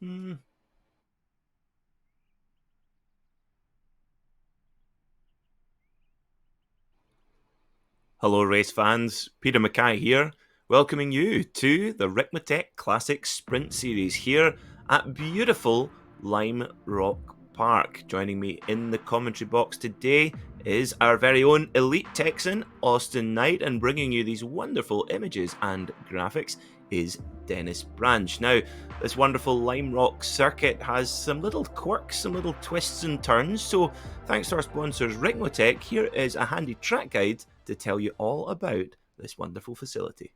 Hello race fans, Peter Mackay here, welcoming you to the Ricmotech Classic Sprint Series here at beautiful Lime Rock Park. Joining me in the commentary box today is our very own elite Texan, Austin Knight, and bringing you these wonderful images and graphics is Dennis Branch. Now, this wonderful Lime Rock circuit has some little quirks, some little twists and turns, so thanks to our sponsors Ricmotech, here is a handy track guide to tell you all about this wonderful facility.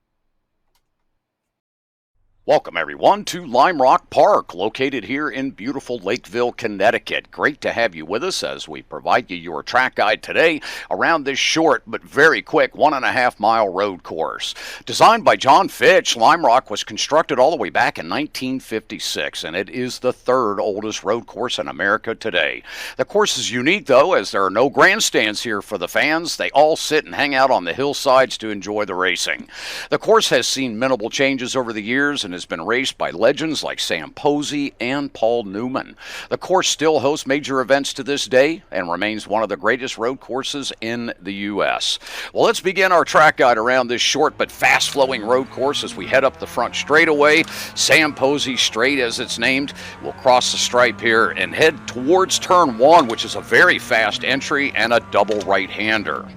Welcome, everyone, to Lime Rock Park, located here in beautiful Lakeville, Connecticut. Great to have you with us as we provide you your track guide today around this short but very quick 1.5-mile road course. Designed by John Fitch, Lime Rock was constructed all the way back in 1956, and it is the third oldest road course in America today. The course is unique, though, as there are no grandstands here for the fans. They all sit and hang out on the hillsides to enjoy the racing. The course has seen minimal changes over the years and has been raced by legends like Sam Posey and Paul Newman. The course still hosts major events to this day and remains one of the greatest road courses in the U.S. Well, let's begin our track guide around this short but fast-flowing road course as we head up the front straightaway. Sam Posey Straight, as it's named. We'll cross the stripe here and head towards turn 1, which is a very fast entry and a double right-hander.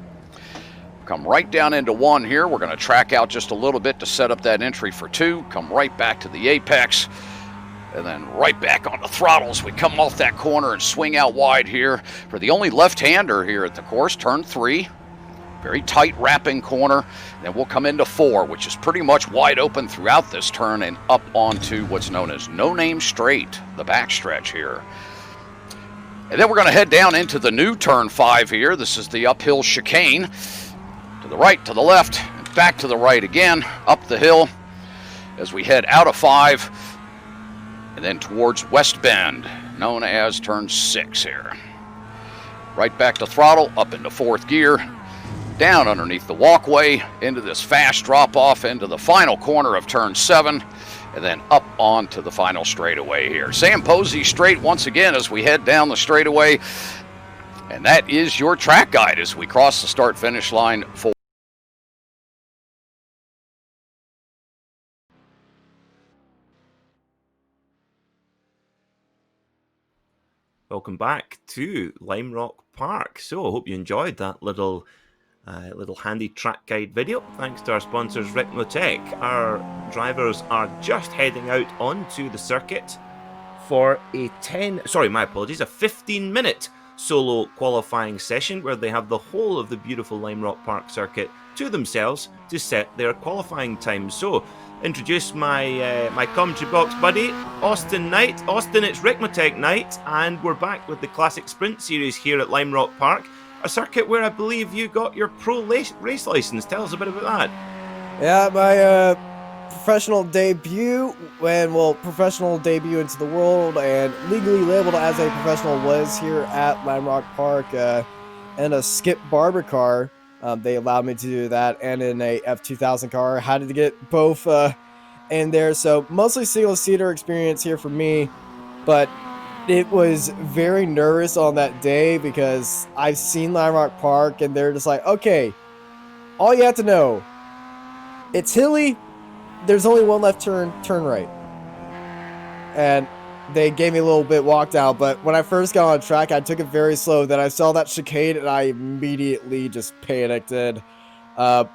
Come right down into 1 here. We're going to track out just a little bit to set up that entry for 2. Come right back to the apex. And then right back on the throttles. We come off that corner and swing out wide here for the only left-hander here at the course, turn 3. Very tight wrapping corner. Then we'll come into 4, which is pretty much wide open throughout this turn and up onto what's known as No Name Straight, the backstretch here. And then we're going to head down into the new turn 5 here. This is the uphill chicane. To the right, to the left, and back to the right again, up the hill as we head out of 5 and then towards West Bend, known as turn 6 here. Right back to throttle, up into 4th gear, down underneath the walkway, into this fast drop-off into the final corner of turn 7, and then up onto the final straightaway here. Sam Posey Straight once again as we head down the straightaway. And that is your track guide as we cross the start-finish line for. Welcome back to Lime Rock Park. So I hope you enjoyed that little handy track guide video. Thanks to our sponsors Ricmotech. Our drivers are just heading out onto the circuit for a 15-minute solo qualifying session where they have the whole of the beautiful Lime Rock Park circuit to themselves to set their qualifying times. So, introduce my my commentary box buddy, Austin Knight. Austin, it's Ricmotech Knight, and we're back with the Classic Sprint Series here at Lime Rock Park, a circuit where I believe you got your pro race license. Tell us a bit about that. Yeah, my professional debut into the world and legally labeled as a professional was here at Lime Rock Park in a Skip Barber car. They allowed me to do that, and in a F2000 car. Had to get both in there, so mostly single-seater experience here for me, but it was very nervous on that day because I've seen Lime Rock Park and they're just like, okay, all you have to know, it's hilly, there's only one left turn right. And they gave me a little bit walk down, but when I first got on track, I took it very slow. Then I saw that chicane and I immediately just panicked. And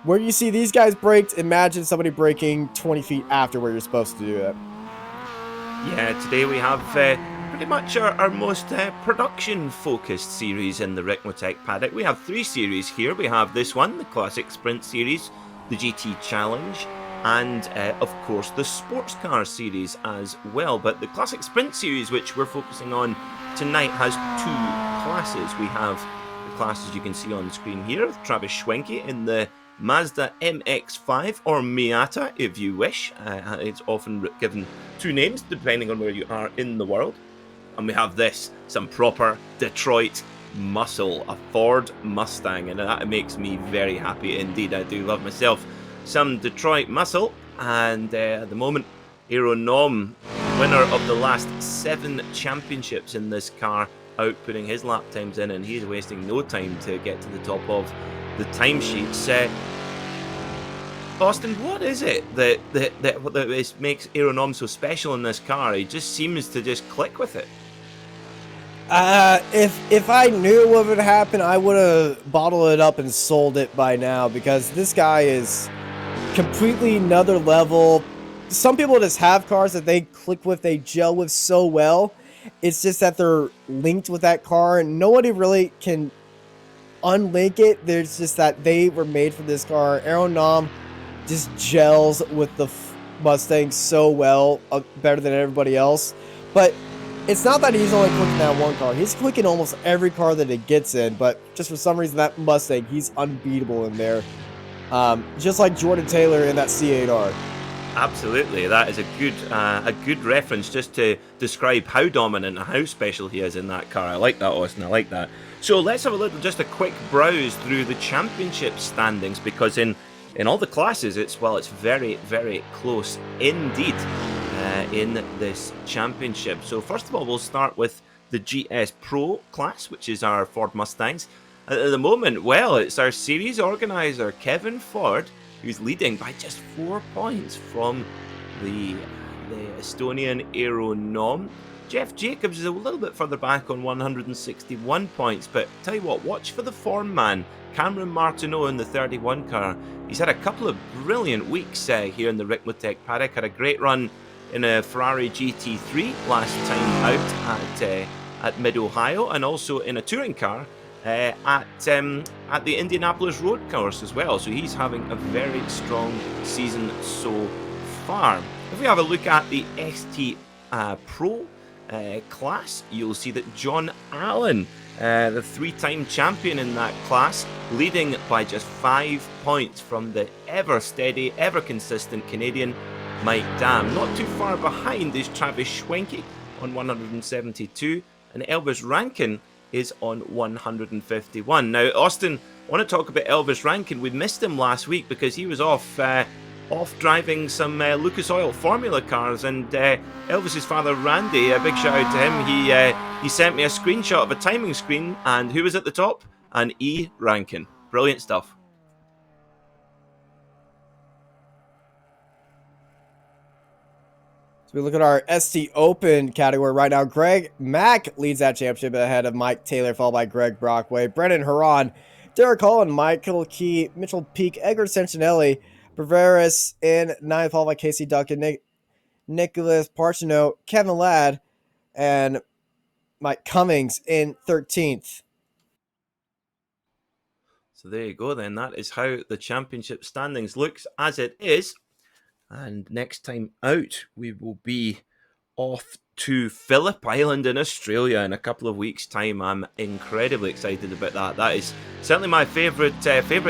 where you see these guys braked, imagine somebody braking 20 feet after where you're supposed to do it. Yeah, today we have pretty much our most production-focused series in the Ricmotech paddock. We have 3 series here. We have this one, the Classic Sprint Series, the GT Challenge, and of course the Sports Car Series as well. But the Classic Sprint Series, which we're focusing on tonight, has 2 classes. We have the classes you can see on screen here, with Travis Schwenke in the Mazda MX-5, or Miata if you wish. It's often given 2 names depending on where you are in the world. And we have this, some proper Detroit muscle, a Ford Mustang, and that makes me very happy indeed. I do love myself some Detroit muscle, and at the moment Aeronom winner of the last 7 championships in this car, outputting his lap times in, and he's wasting no time to get to the top of the timesheets. Austin, what is it that makes Aeronom so special in this car? He just seems to just click with it. If I knew what would happen, I would have bottled it up and sold it by now, because this guy is completely another level. Some people just have cars that they click with, they gel with so well. It's just that they're linked with that car, and nobody really can unlink it. There's just that they were made for this car. Aeronom just gels with the Mustang so well, better than everybody else. But it's not that he's only clicking that one car. He's clicking almost every car that it gets in, but just for some reason, that Mustang, he's unbeatable in there. Just like Jordan Taylor in that C8R. Absolutely, that is a good reference just to describe how dominant and how special he is in that car. I like that, Austin. I like that. So let's have just a quick browse through the championship standings, because in all the classes, it's very, very close indeed in this championship. So first of all, we'll start with the GS Pro class, which is our Ford Mustangs. At the moment, well, it's our series organizer, Kevin Ford, who's leading by just 4 points from the Estonian Aeronom. Jeff Jacobs is a little bit further back on 161 points, but tell you what, watch for the form man, Cameron Martineau in the 31 car. He's had a couple of brilliant weeks here in the Ricmotech paddock. Had a great run in a Ferrari GT3 last time out at Mid-Ohio, and also in a touring car at the Indianapolis Road Course as well. So he's having a very strong season so far. If we have a look at the ST Pro class, you'll see that John Allen, the 3-time champion in that class, leading by just 5 points from the ever steady, ever consistent Canadian Mike Dam. Not too far behind is Travis Schwenke on 172, and Elvis Rankin is on 151. Now, Austin, I want to talk about Elvis Rankin. We missed him last week because he was off driving some Lucas Oil Formula cars, and Elvis's father Randy, a big shout out to him, he sent me a screenshot of a timing screen, and who was at the top? An E. Rankin. Brilliant stuff. So we look at our ST Open category right now. Greg Mack leads that championship ahead of Mike Taylor, followed by Greg Brockway, Brendan Huron, Derek Hall, and Michael Key, Mitchell Peak, Edgar Santinelli, Breveris in 9th, followed by Casey Duncan, Nicholas Parchino, Kevin Ladd, and Mike Cummings in 13th. So there you go then. That is how the championship standings looks as it is. And next time out, we will be off to Phillip Island in Australia in a couple of weeks' time. I'm incredibly excited about that. That is certainly my favourite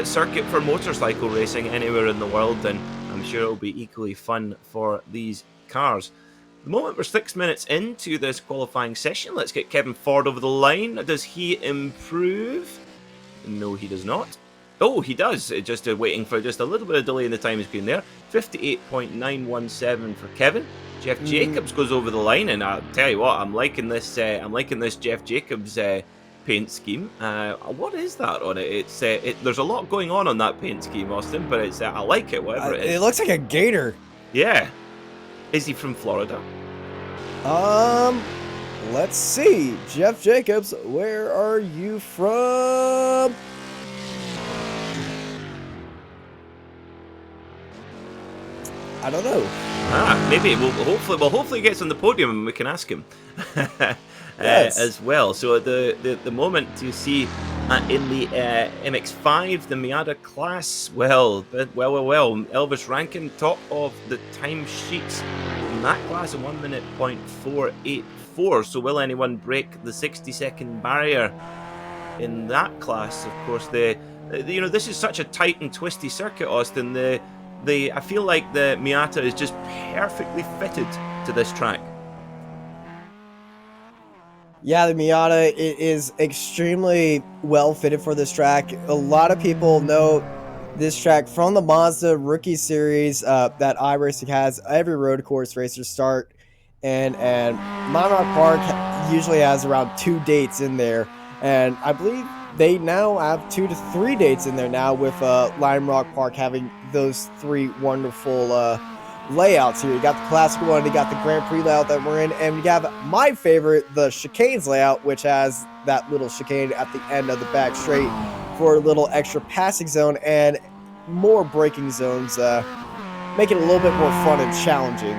circuit for motorcycle racing anywhere in the world, and I'm sure it'll be equally fun for these cars. The moment we're 6 minutes into this qualifying session, let's get Kevin Ford over the line. Does he improve? No, he does not. Oh, he does. Just waiting for just a little bit of delay in the time screen there. 58.917 for Kevin. Jeff Jacobs goes over the line, and I'll tell you what, I'm liking this Jeff Jacobs paint scheme. What is that on it? There's a lot going on that paint scheme, Austin, but it's I like it, whatever it is. It looks like a gator. Yeah. Is he from Florida? Let's see. Jeff Jacobs, where are you from? I don't know. Maybe we'll hopefully he gets on the podium and we can ask him yes. as well. So at the moment you see in the MX-5, the Miata class, well, Elvis Rankin top of the timesheets in that class in 1 minute .484. So will anyone break the 60-second barrier in that class? Of course, this is such a tight and twisty circuit, Austin. I feel like the Miata is just perfectly fitted to this track. Yeah, the Miata is extremely well fitted for this track. A lot of people know this track from the Mazda Rookie Series that iRacing has. Every road course racer start and Lime Rock Park usually has around 2 dates in there, and I believe they now have 2 to 3 dates in there now with Lime Rock Park having those 3 wonderful layouts here. You got the classic one, you got the Grand Prix layout that we're in, and you have my favorite, the chicanes layout, which has that little chicane at the end of the back straight for a little extra passing zone and more braking zones, making it a little bit more fun and challenging.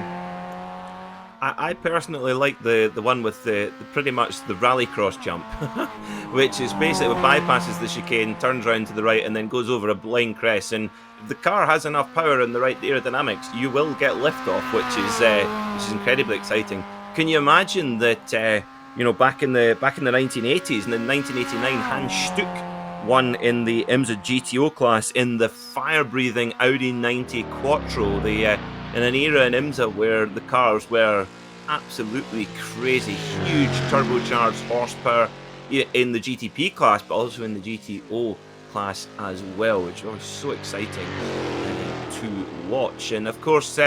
I personally like the one with the pretty much the rallycross jump, which is basically bypasses the chicane, turns around to the right, and then goes over a blind crest. And if the car has enough power and the right aerodynamics, you will get liftoff, which is incredibly exciting. Can you imagine that? Back in the 1980s and in 1989, Hans Stuck won in the IMSA GTO class in the fire-breathing Audi 90 Quattro. In an era in IMSA where the cars were absolutely crazy, huge turbocharged horsepower in the GTP class, but also in the GTO class as well, which was so exciting to watch. And of course,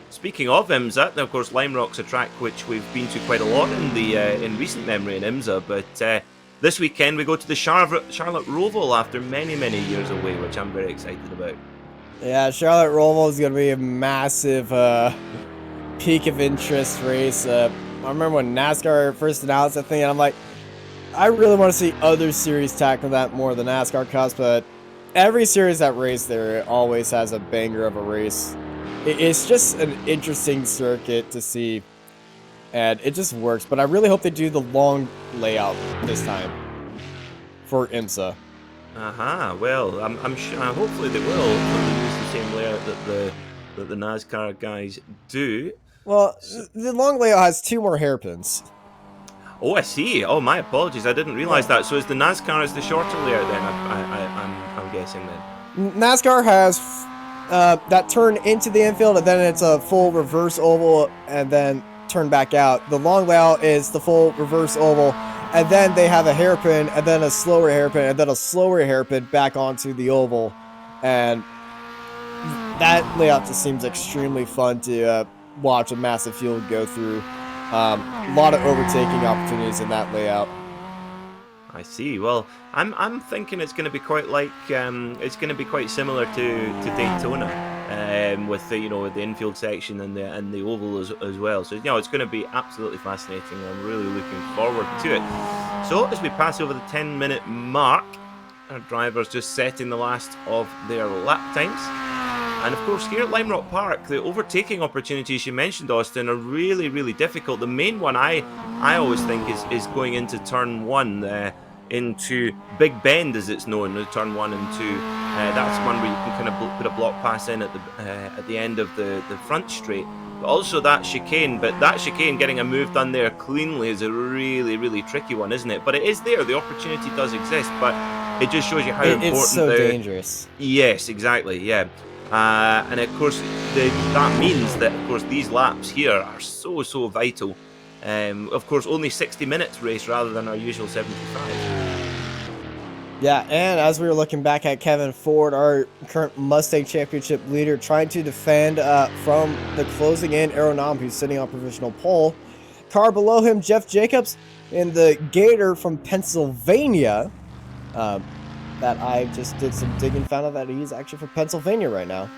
speaking of IMSA, of course, Lime Rock's a track which we've been to quite a lot in recent memory in IMSA, but this weekend we go to the Charlotte Roval after many, many years away, which I'm very excited about. Yeah, Charlotte Roval is going to be a massive peak of interest race. I remember when NASCAR first announced that thing, and I'm like, I really want to see other series tackle that more than NASCAR Cups, but every series that race there always has a banger of a race. It's just an interesting circuit to see, and it just works. But I really hope they do the long layout this time for IMSA. Well, I'm sure. Hopefully they will. Use the same layout that the NASCAR guys do. Well, the long layout has 2 more hairpins. Oh, I see. Oh, my apologies. I didn't realize that. So is the NASCAR is the shorter layout then? I'm guessing then. NASCAR has that turn into the infield, and then it's a full reverse oval, and then turn back out. The long layout is the full reverse oval, and then they have a hairpin, and then a slower hairpin, and then a slower hairpin back onto the oval. And that layout just seems extremely fun to watch a massive field go through. A lot of overtaking opportunities in that layout. I see. Well, I'm thinking it's going to be quite like it's going to be quite similar to Daytona, with the the infield section and the oval as well. So it's going to be absolutely fascinating. I'm really looking forward to it. So as we pass over the 10-minute mark, our drivers just setting the last of their lap times. And of course, here at Lime Rock Park, the overtaking opportunities you mentioned, Austin, are really, really difficult. The main one I always think is going into turn 1, into Big Bend, as it's known, turn 1 and 2. That's one where you can kind of put a block pass in at the end of the front straight. But also that chicane, getting a move done there cleanly is a really, really tricky one, isn't it? But it is there. The opportunity does exist, but it just shows you how important it's so dangerous. Yes, exactly. Yeah. And of course, that means that of course these laps here are so vital. Of course, only 60 minutes race rather than our usual 75. Yeah, and as we were looking back at Kevin Ford, our current Mustang Championship leader, trying to defend from the closing in Aeronom, who's sitting on provisional pole. Car below him, Jeff Jacobs in the Gator from Pennsylvania. That I just did some digging, found out that he's actually from Pennsylvania right now.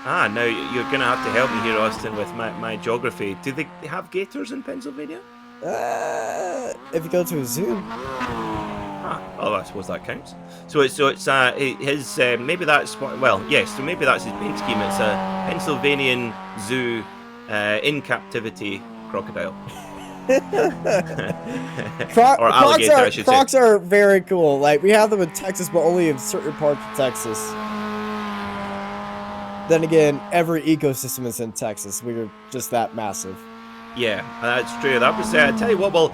Now you're going to have to help me here, Austin, with my geography. Do they have gators in Pennsylvania? If you go to a zoo. I suppose that counts. So it's his maybe that's yes. So maybe that's his paint scheme. It's a Pennsylvanian zoo in captivity crocodile. Or alligator, I should say. Crocs are very cool. Like, we have them in Texas, but only in certain parts of Texas. Then again, every ecosystem is in Texas. We're just that massive. Yeah, that's true. That was, I tell you what, well,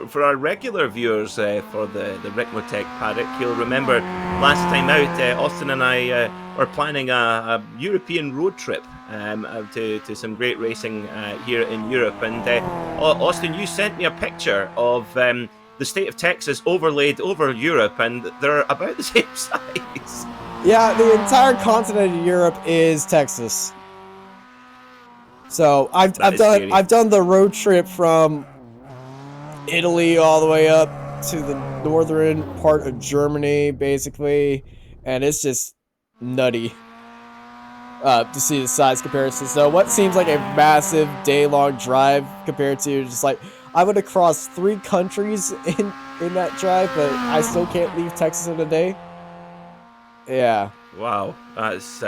for our regular viewers for the Ricmotech paddock, you'll remember last time out, Austin and I were planning a European road trip to some great racing here in Europe. And Austin, you sent me a picture of the state of Texas overlaid over Europe, and they're about the same size. Yeah, the entire continent of Europe is Texas. So I've That I've is done scary. I've done the road trip from Italy all the way up to the northern part of Germany, basically, and it's just nutty to see the size comparison. So what seems like a massive day-long drive compared to just like I would have crossed 3 countries in that drive, but I still can't leave Texas in a day. Yeah, Wow, that's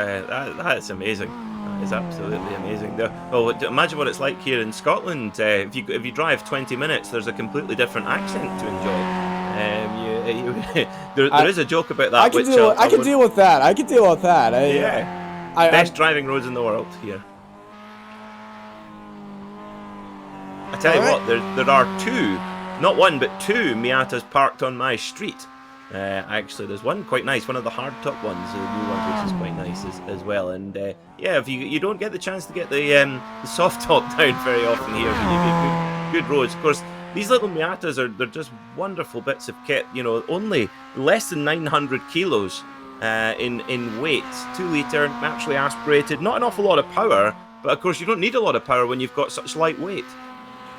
amazing. That is absolutely amazing. Well, imagine what it's like here in Scotland. If you drive 20 minutes, there's a completely different accent to enjoy. There I is a joke about I that, can which deal with, I I can won't. deal with that. I can deal with that. Yeah, I'm best driving roads in the world here. I tell all you right. what, there are two, not one but two Miatas parked on my street. Actually, there's one quite nice, one of the hardtop ones, the new ones, which is quite nice as well. And yeah, if you don't get the chance to get the soft top down very often here, but you get good roads. Of course, these little Miatas they're just wonderful bits of kit. You know, only less than 900 kilos in weight, 2 litre, naturally aspirated. Not an awful lot of power, but of course you don't need a lot of power when you've got such light weight.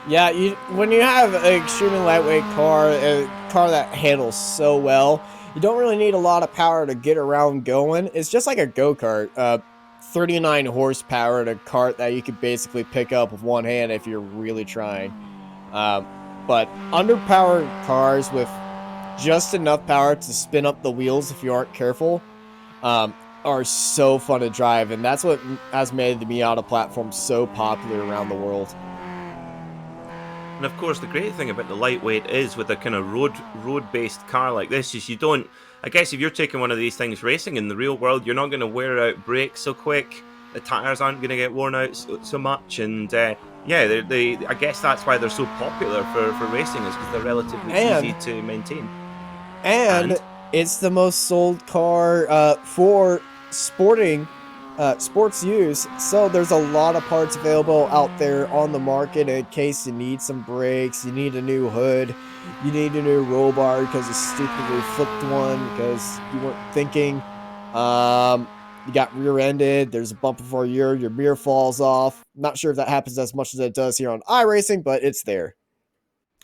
Yeah, when you have an extremely lightweight car, a car that handles so well, you don't really need a lot of power to get around going. It's just like a go-kart. 39 horsepower in a cart that you could basically pick up with one hand if you're really trying. Um, but underpowered cars with just enough power to spin up the wheels if you aren't careful are so fun to drive, and that's what has made the Miata platform so popular around the world. And of course, the great thing about the lightweight is with a kind of road based car like this is you don't. I guess if you're taking one of these things racing in the real world, you're not going to wear out brakes so quick. The tires aren't going to get worn out so much, and yeah, they. I guess that's why they're so popular for racing is because they're relatively easy And to maintain. and And it's the most sold car for sports use. So there's a lot of parts available out there on the market in case you need some brakes, you need a new hood, you need a new roll bar because you stupidly flipped one because you weren't thinking. You got rear-ended. There's a bump before your mirror falls off. Not sure if that happens as much as it does here on iRacing, but it's there.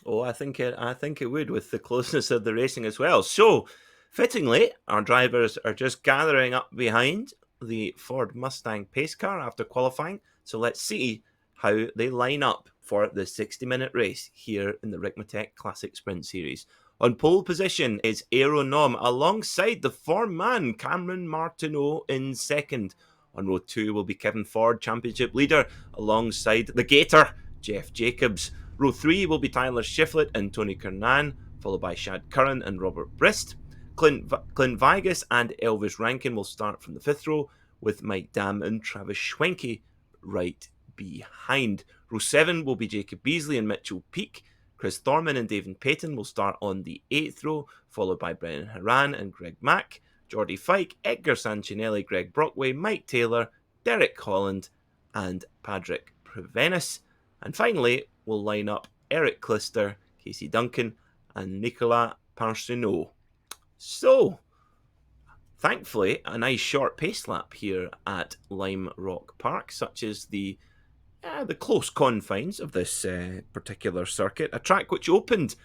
oh, I think it would with the closeness of the racing as well. So, fittingly, our drivers are just gathering up behind the Ford Mustang pace car after qualifying. So let's see how they line up for the 60-minute race here in the Ricmotech Classic Sprint Series. On pole position is Aeronom alongside the form man Cameron Martineau in second. On row 2 will be Kevin Ford, championship leader, alongside the Gator, Jeff Jacobs. Row 3 will be Tyler Shiflett and Tony Kernan, followed by Shad Curran and Robert Brist. Clint Vigas and Elvis Rankin will start from the 5th row, with Mike Dam and Travis Schwenke right behind. Row 7 will be Jacob Beasley and Mitchell Peake. Chris Thorman and David Payton will start on the 8th row, followed by Brennan Haran and Greg Mack, Jordy Fike, Edgar Sancinelli, Greg Brockway, Mike Taylor, Derek Holland, and Patrick Prevenis. And finally, we'll line up Eric Clister, Casey Duncan, and Nicolas Parseneau. So, thankfully, a nice short pace lap here at Lime Rock Park, such as the close confines of this particular circuit. A track which opened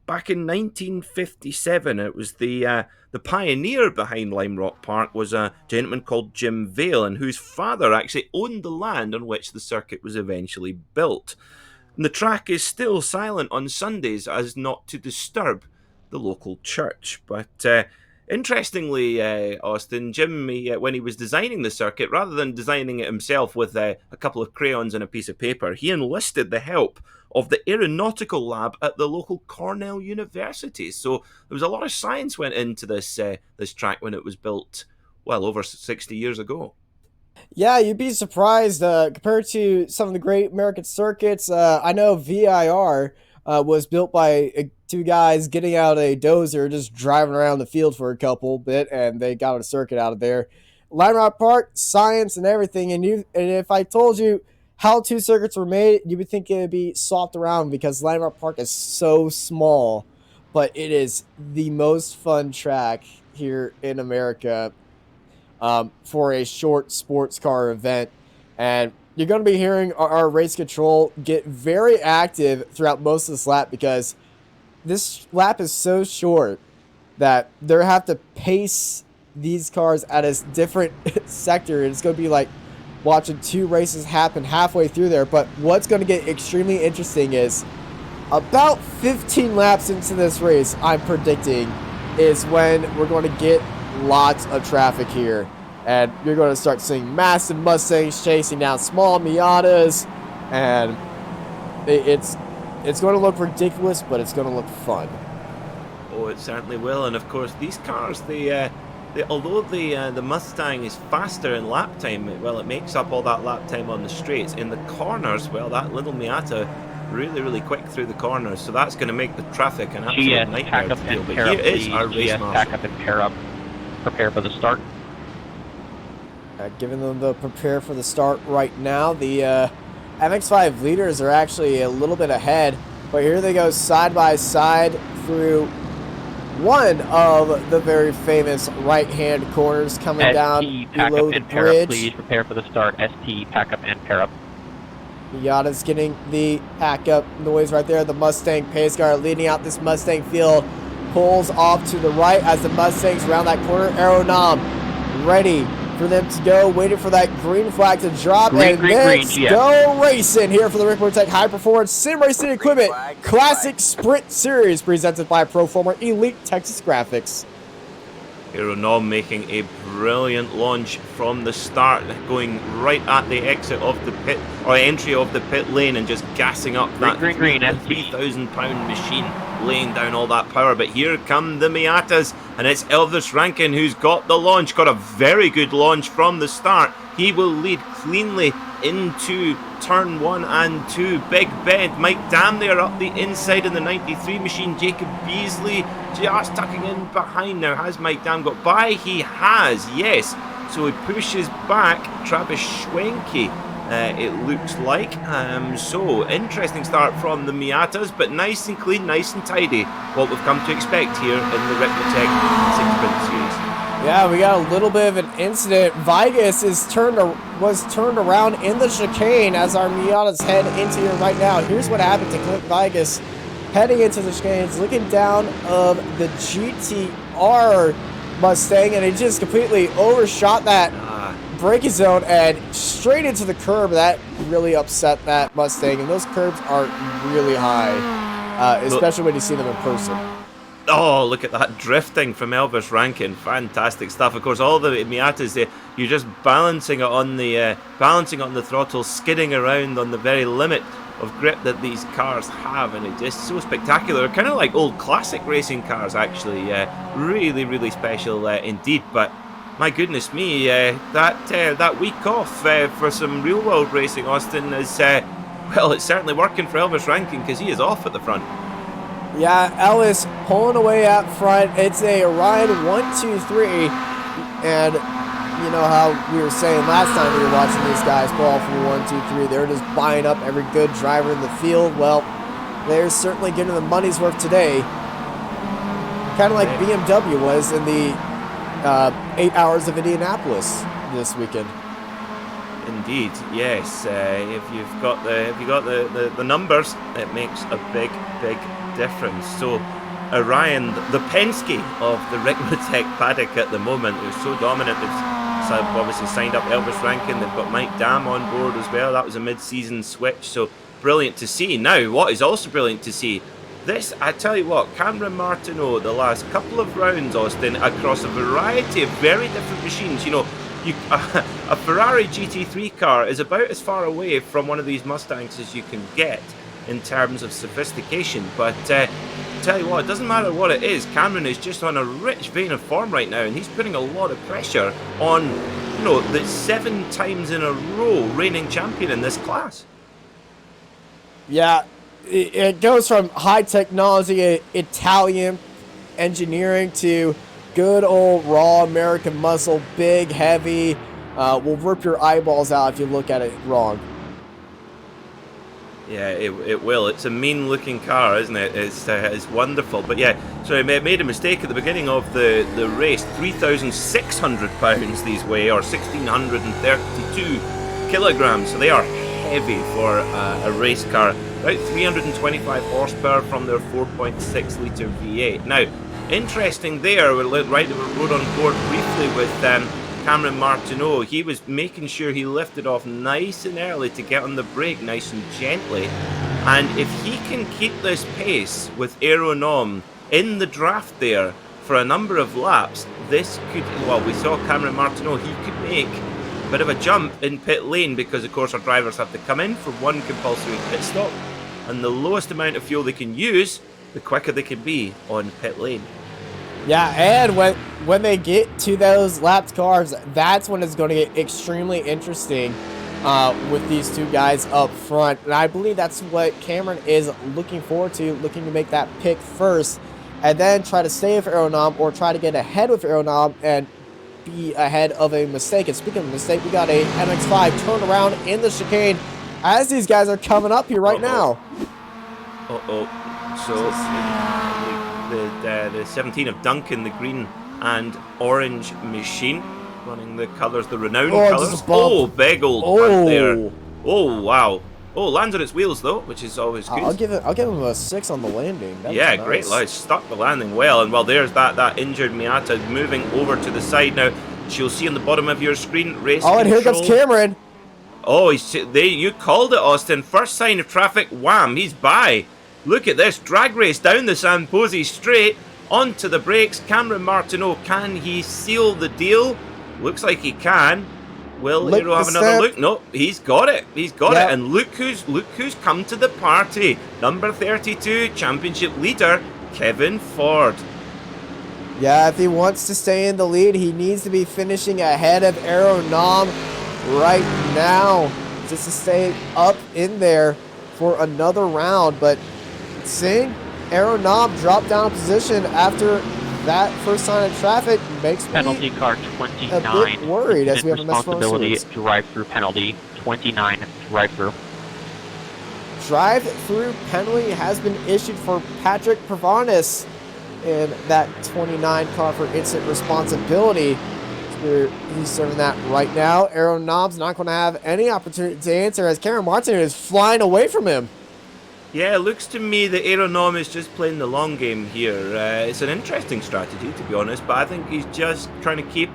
back in 1957. It was the pioneer behind Lime Rock Park was a gentleman called Jim Vale, and whose father actually owned the land on which the circuit was eventually built. And the track is still silent on Sundays as not to disturb the local church. But interestingly, Austin, Jim, when he was designing the circuit, rather than designing it himself with a couple of crayons and a piece of paper, he enlisted the help of the aeronautical lab at the local Cornell University. So there was a lot of science went into this track when it was built, well, over 60 years ago. Yeah, you'd be surprised compared to some of the great American circuits. I know VIR was built by two guys getting out a dozer, just driving around the field for a couple bit, and they got a circuit out of there. Lime Rock Park, science and everything, and if I told you how two circuits were made, you would think it would be swapped around because Lime Rock Park is so small, but it is the most fun track here in America for a short sports car event. And you're going to be hearing our race control get very active throughout most of this lap because this lap is so short that they have to pace these cars at a different sector. It's going to be like watching two races happen halfway through there. But what's going to get extremely interesting is about 15 laps into this race, I'm predicting, is when we're going to get lots of traffic here. And you're going to start seeing massive Mustangs chasing down small Miatas. And it's going to look ridiculous, but it's going to look fun. Oh, it certainly will. And of course, these cars, although the Mustang is faster in lap time, well, it makes up all that lap time on the straights. In the corners, well, that little Miata really quick through the corners, so that's going to make the traffic an absolute nightmare to deal. But here is our race marshal. Pack up and pair up. Prepare for the start. Giving them the prepare for the start right now. The MX-5 leaders are actually a little bit ahead, but here they go side by side through one of the very famous right-hand corners coming ST, down pack below up the and pair up, bridge. please. Prepare for the start. ST, pack up and pair up. Miata's getting the pack-up noise right there. The Mustang pace car leading out this Mustang field. Pulls off to the right as the Mustangs round that corner. Aeronom ready for them to go, waiting for that green flag to drop, and let's go racing here for the Ricmotech High Performance Sim Racing Equipment Classic Sprint Series presented by Proformer Elite Texas Graphics. Aeronom making a brilliant launch from the start, going right at the exit of the pit, or entry of the pit lane, and just gassing up that 3,000-pound machine, laying down all that power. But here come the Miatas, and it's Elvis Rankin who's got the launch, got a very good launch from the start. He will lead cleanly into turn 1 and 2. Big bend. Mike Dam there up the inside in the 93 machine. Jacob Beasley just tucking in behind now. Has Mike Dam got by? He has, yes. So he pushes back Travis Schwenke, it looks like. So interesting start from the Miatas, but nice and clean, nice and tidy. What we've come to expect here in the Ricmotech 6 Sprint Series. Yeah, we got a little bit of an incident. Vigas was turned around in the chicane as our Miatas head into here right now. Here's what happened to Clint Vigas heading into the chicanes, looking down of the GTR Mustang, and he just completely overshot that braking zone and straight into the curb. That really upset that Mustang, and those curbs are really high, especially when you see them in person. Oh, look at that drifting from Elvis Rankin. Fantastic stuff. Of course, all the Miatas, you're just balancing it on the throttle, skidding around on the very limit of grip that these cars have, and it's just so spectacular. Kind of like old classic racing cars, actually. Really special indeed. But my goodness me, that week off for some real world racing, Austin, is well, it's certainly working for Elvis Rankin because he is off at the front. Yeah, Ellis pulling away up front. It's a Ryan 1, 2, 3, and you know how we were saying last time we were watching these guys pull off from 1, 2, 3. They're just buying up every good driver in the field. Well, they're certainly getting the money's worth today. Kind of like BMW was in the 8 hours of Indianapolis this weekend. Indeed, yes. If you've got the numbers, it makes a big difference. So Ryan, the Penske of the Ricmotech paddock at the moment, who's so dominant, they've obviously signed up Elvis Rankin. They've got Mike Dam on board as well. That was a mid-season switch, so brilliant to see. Now, what is also brilliant to see, this, I tell you what, Cameron Martineau, the last couple of rounds, Austin, across a variety of very different machines. You know, a Ferrari GT3 car is about as far away from one of these Mustangs as you can get in terms of sophistication, but tell you what, it doesn't matter what it is, Cameron is just on a rich vein of form right now, and he's putting a lot of pressure on, you know, the 7 times in a row reigning champion in this class. Yeah, it goes from high technology Italian engineering to good old raw American muscle, big, heavy, will rip your eyeballs out if you look at it wrong. Yeah, it will. It's a mean-looking car, isn't it? It's wonderful. But yeah, sorry, I made a mistake at the beginning of the race. 3,600 pounds these weigh, or 1,632 kilograms, so they are heavy for a race car. About 325 horsepower from their 4.6 litre V8. Now, interesting there, we rode on board briefly with Cameron Martineau. He was making sure he lifted off nice and early to get on the brake nice and gently. And if he can keep this pace with Aeronom in the draft there for a number of laps, this could, well, we saw Cameron Martineau, he could make a bit of a jump in pit lane because, of course, our drivers have to come in for one compulsory pit stop, and the lowest amount of fuel they can use, the quicker they can be on pit lane. Yeah, and when they get to those lapped cars, that's when it's going to get extremely interesting with these two guys up front. And I believe that's what Cameron is looking forward to, looking to make that pick first, and then try to stay with Aeronom or try to get ahead with Aeronom and be ahead of a mistake. And speaking of mistake, we got a MX-5 turned around in the chicane as these guys are coming up here right now. So the 17 of Duncan, the green and orange machine, running the colours, the renowned colours. Oh, big old punt there. Oh, wow. Oh, lands on its wheels though, which is always good. I'll give him a 6 on the landing. Yeah, nice. Great light. Stuck the landing well, and well, there's that injured Miata moving over to the side now. You'll see on the bottom of your screen race. Oh, and here comes Cameron. Oh, you called it, Austin. First sign of traffic. Wham! He's by. Look at this drag race down the San Posi straight onto the brakes. Cameron Martineau, can he seal the deal? Looks like he can. Will Aero have another look? No, he's got it. He's got it. And look who's come to the party. Number 32, championship leader, Kevin Ford. Yeah, if he wants to stay in the lead, he needs to be finishing ahead of Aeronom right now just to stay up in there for another round. But seeing Aeronom drop down a position after that first sign of traffic makes penalty me car 29. a bit worried as we have a mess for responsibility drive-through penalty 29 drive-through. Drive-through penalty has been issued for Patrick Pervanis in that 29 car for instant responsibility. He's serving that right now. Aeronom's not going to have any opportunity to answer as Cameron Martin is flying away from him. Yeah, it looks to me that Aeronom is just playing the long game here. It's an interesting strategy, to be honest, but I think he's just trying to keep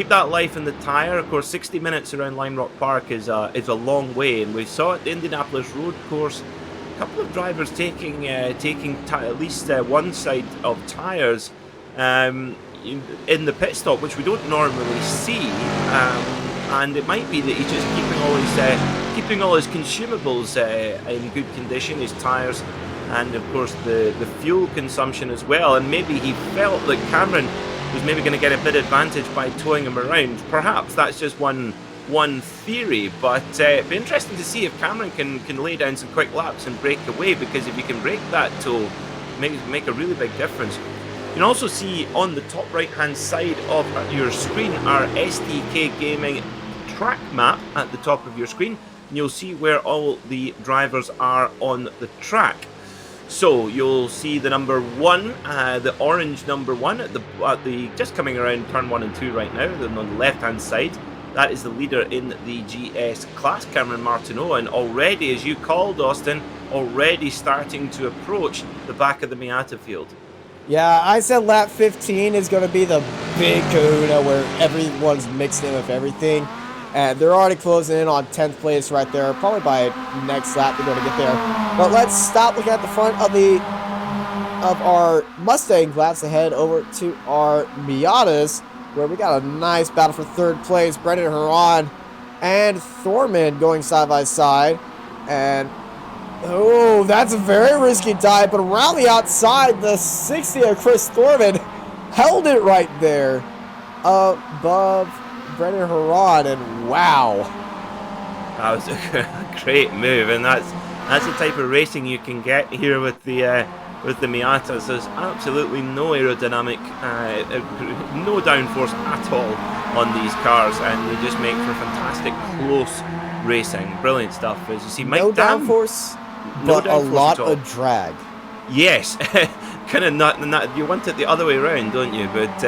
that life in the tyre. Of course, 60 minutes around Lime Rock Park is a long way, and we saw at the Indianapolis Road Course a couple of drivers taking at least one side of tyres in the pit stop, which we don't normally see. And it might be that he's just keeping all his consumables in good condition, his tyres, and of course the fuel consumption as well. And maybe he felt that Cameron was maybe going to get a bit advantage by towing him around. Perhaps that's just one theory, but it'd be interesting to see if Cameron can lay down some quick laps and break away, because if you can break that tow, make a really big difference. You can also see on the top right hand side of your screen our SDK Gaming track map at the top of your screen, and you'll see where all the drivers are on the track. So you'll see the number 1, the orange number 1 at the just coming around turn 1 and 2 right now, then on the left hand side. That is the leader in the GS class, Cameron Martineau, and already, as you called, Austin, already starting to approach the back of the Miata field. Yeah, I said lap 15 is going to be the big kahuna where everyone's mixed in with everything. And they're already closing in on 10th place right there. Probably by next lap they're going to get there. But let's stop looking at the front of our Mustang laps ahead over to our Miatas, where we got a nice battle for third place. Brendan Huron and Thorman going side by side. And oh, that's a very risky dive, but around the outside, the 60 of Chris Thorman held it right there above Brendan Huron, and wow. That was a great move, and that's the type of racing you can get here with the Miatas. There's absolutely no aerodynamic, no downforce at all on these cars, and they just make for fantastic close racing. Brilliant stuff. As you see, Mike no Dam, downforce, but a lot of drag. Yes, kind of not. You want it the other way around, don't you? But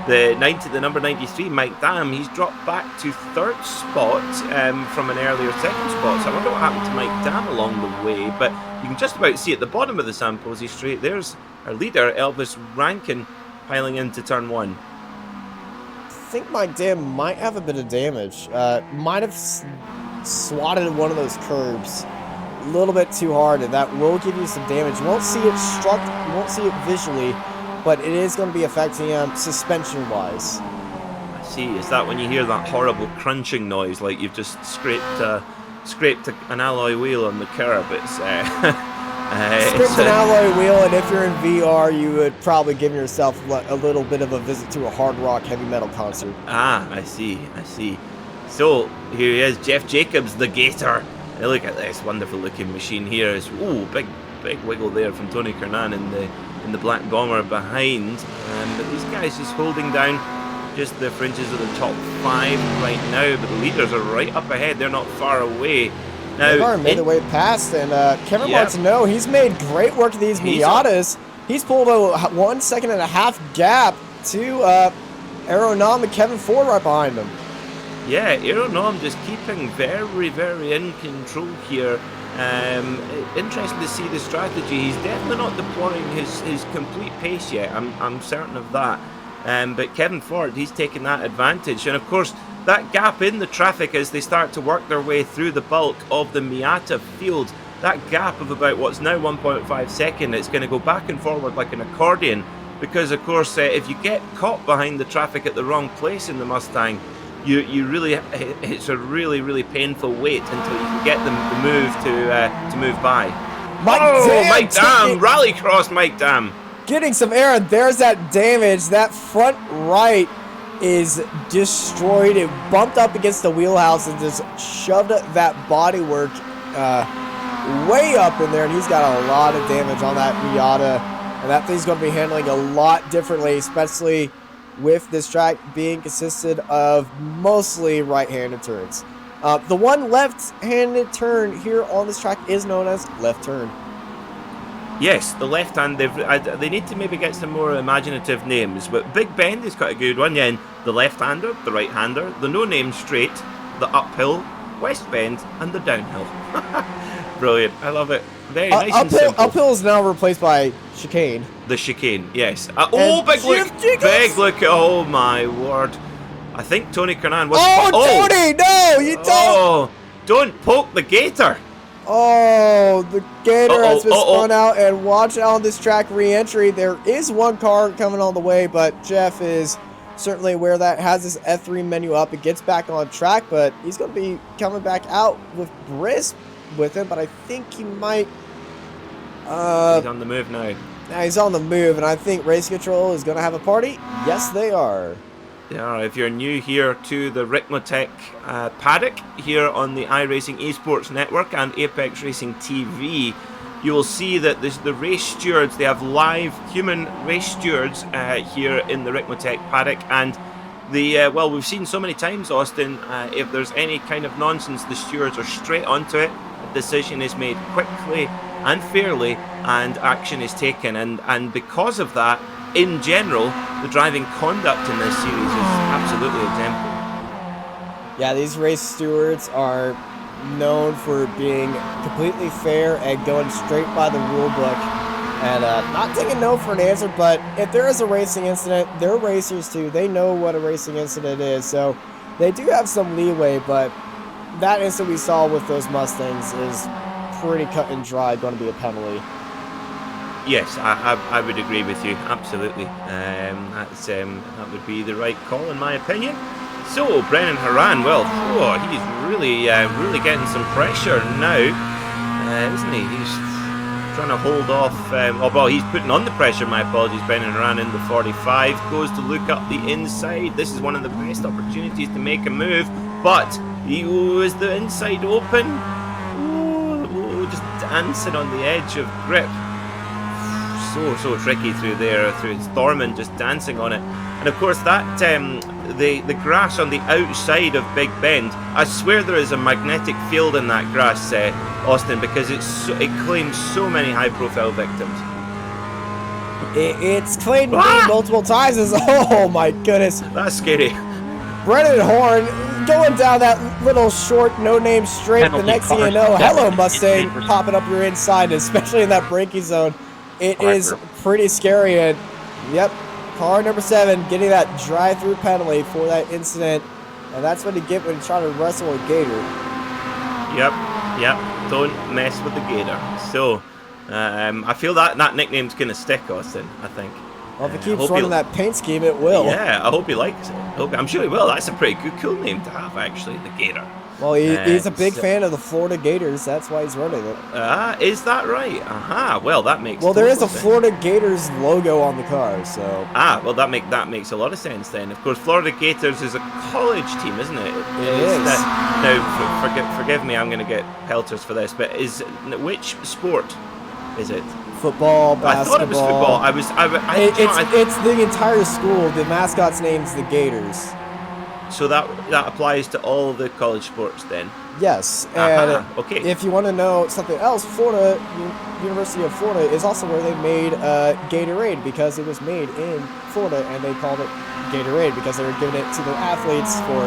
The number 93, Mike Dam, he's dropped back to third spot from an earlier second spot. So I wonder what happened to Mike Dam along the way. But you can just about see at the bottom of the San Posey Straight, there's our leader, Elvis Rankin, piling into turn 1. I think Mike Dam might have a bit of damage. Might have swatted one of those curbs a little bit too hard, and that will give you some damage. You won't see it struck, you won't see it visually, but it is going to be affecting him suspension-wise. I see. Is that when you hear that horrible crunching noise, like you've just scraped an alloy wheel on the curb? It's scraped an alloy wheel, and if you're in VR, you would probably give yourself a little bit of a visit to a hard rock heavy metal concert. Ah, I see. So here he is, Jeff Jacobs, the Gator. Now look at this wonderful looking machine here. It's big wiggle there from Tony Kernan in the black bomber behind. But these guys just holding down just the fringes of the top 5 right now. But the leaders are right up ahead. They're not far away. Now Made the way past, and Kevin Martineau, he's made great work of these Miatas. He's pulled a 1.5 second gap to Aeronom and Kevin Ford right behind him. Yeah, Aeronom just keeping very, very in control here. Interesting to see the strategy. He's definitely not deploying his complete pace yet. I'm certain of that. But Kevin Ford, he's taking that advantage. And of course, that gap in the traffic as they start to work their way through the bulk of the Miata field, that gap of about what's now 1.5 seconds, it's going to go back and forward like an accordion. Because of course, if you get caught behind the traffic at the wrong place in the Mustang, it's a really painful wait until you can get the move to move by. Mike Dam, rallycross Mike Dam. Getting some air, and there's that damage. That front right is destroyed. It bumped up against the wheelhouse and just shoved that bodywork way up in there, and he's got a lot of damage on that Miata, and that thing's going to be handling a lot differently, especially with this track being consisted of mostly right-handed turns. The one left-handed turn here on this track is known as left turn. Yes, the left hand, they need to maybe get some more imaginative names, but Big Bend is quite a good one. Yeah, and the left-hander, the right-hander, the no-name straight, the uphill, West Bend, and the downhill. Brilliant, I love it. Very nice and simple. Uphill is now replaced by chicane. The chicane, yes. Big look, oh my word. I think Tony Kernan was... Tony, no, you don't! Oh, don't poke the Gator. Oh, the Gator has been spun out, and watch out on this track re-entry. There is one car coming on the way, but Jeff is certainly aware that has his F3 menu up. It gets back on track, but he's going to be coming back out with Briss with him, but I think he might... he's on the move now. He's on the move, and I think Race Control is going to have a party. Yes, they are. Yeah, if you're new here to the Ricmotech paddock here on the iRacing Esports Network and Apex Racing TV, you will see that the race stewards, they have live human race stewards here in the Ricmotech paddock, and well, we've seen so many times, Austin, if there's any kind of nonsense, the stewards are straight onto it. A decision is made quickly and fairly, and action is taken, and because of that, in general, the driving conduct in this series is absolutely exemplary. Yeah, these race stewards are known for being completely fair and going straight by the rule book and not taking no for an answer. But if there is a racing incident, they're racers too. They know what a racing incident is, so they do have some leeway. But that incident we saw with those Mustangs is pretty cut and dry, going to be a penalty. Yes, I would agree with you, absolutely. That would be the right call in my opinion. So, Brennan Haran, well, he's really getting some pressure now, isn't he? He's trying to hold off, he's putting on the pressure, my apologies. Brennan Haran in the 45, goes to look up the inside. This is one of the best opportunities to make a move, but is the inside open? Just dancing on the edge of grip. So tricky through there, through Thorman just dancing on it. And of course that the grass on the outside of Big Bend, I swear there is a magnetic field in that grass, Austin, because it claims so many high profile victims. It's claimed me Ah! multiple times as, oh my goodness. That's scary. Brennan Horn going down that little short no-name straight. Penalty The next thing you cars, know, hello seven, Mustang, incident popping up your inside, especially in that braking zone. It is Driver. pretty scary. And yep, car number 7 getting that drive-through penalty for that incident. And that's what you get when you try to wrestle a gator. Yep. Don't mess with the gator. So, I feel that nickname's gonna stick, Austin. I think. Well, if it I keeps hope running he'll- that paint scheme, it will. Yeah, I hope he likes it. I'm sure he will. That's a pretty good, cool name to have, actually, the Gator. Well, he's a big so- fan of the Florida Gators. That's why he's running it. Is that right? Aha. Well, that makes. Well, there is a total sense. Florida Gators logo on the car, so. Well, that makes a lot of sense then. Of course, Florida Gators is a college team, isn't it? It is. Now, forgive me, I'm going to get pelters for this, but which sport is it? Football, basketball. I thought it was football. It's the entire school. The mascot's name's the Gators. So that applies to all the college sports then. Yes, and okay. if you want to know something else, Florida, University of Florida is also where they made Gatorade, because it was made in Florida, and they called it Gatorade because they were giving it to their athletes for,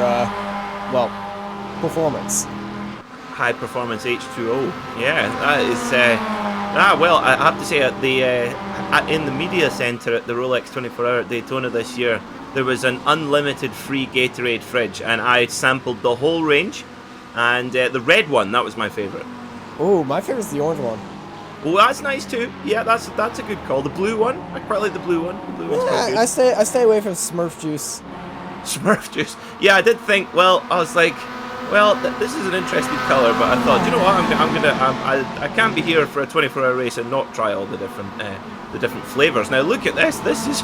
performance. High performance H2O. Yeah, that is. Well, I have to say at in the media center at the Rolex 24-hour at Daytona this year, there was an unlimited free Gatorade fridge, and I sampled the whole range, and the red one, that was my favorite. Oh, my favorite's the orange one. Well, that's nice too. Yeah, that's a good call. The blue one, I quite like the blue one. The blue one's quite good. I stay away from Smurf juice. Smurf juice. Yeah, I did think. Well, I was like, well, this is an interesting color, but I thought, you know what, I can't be here for a 24-hour race and not try all the different flavors. Now look at this. This is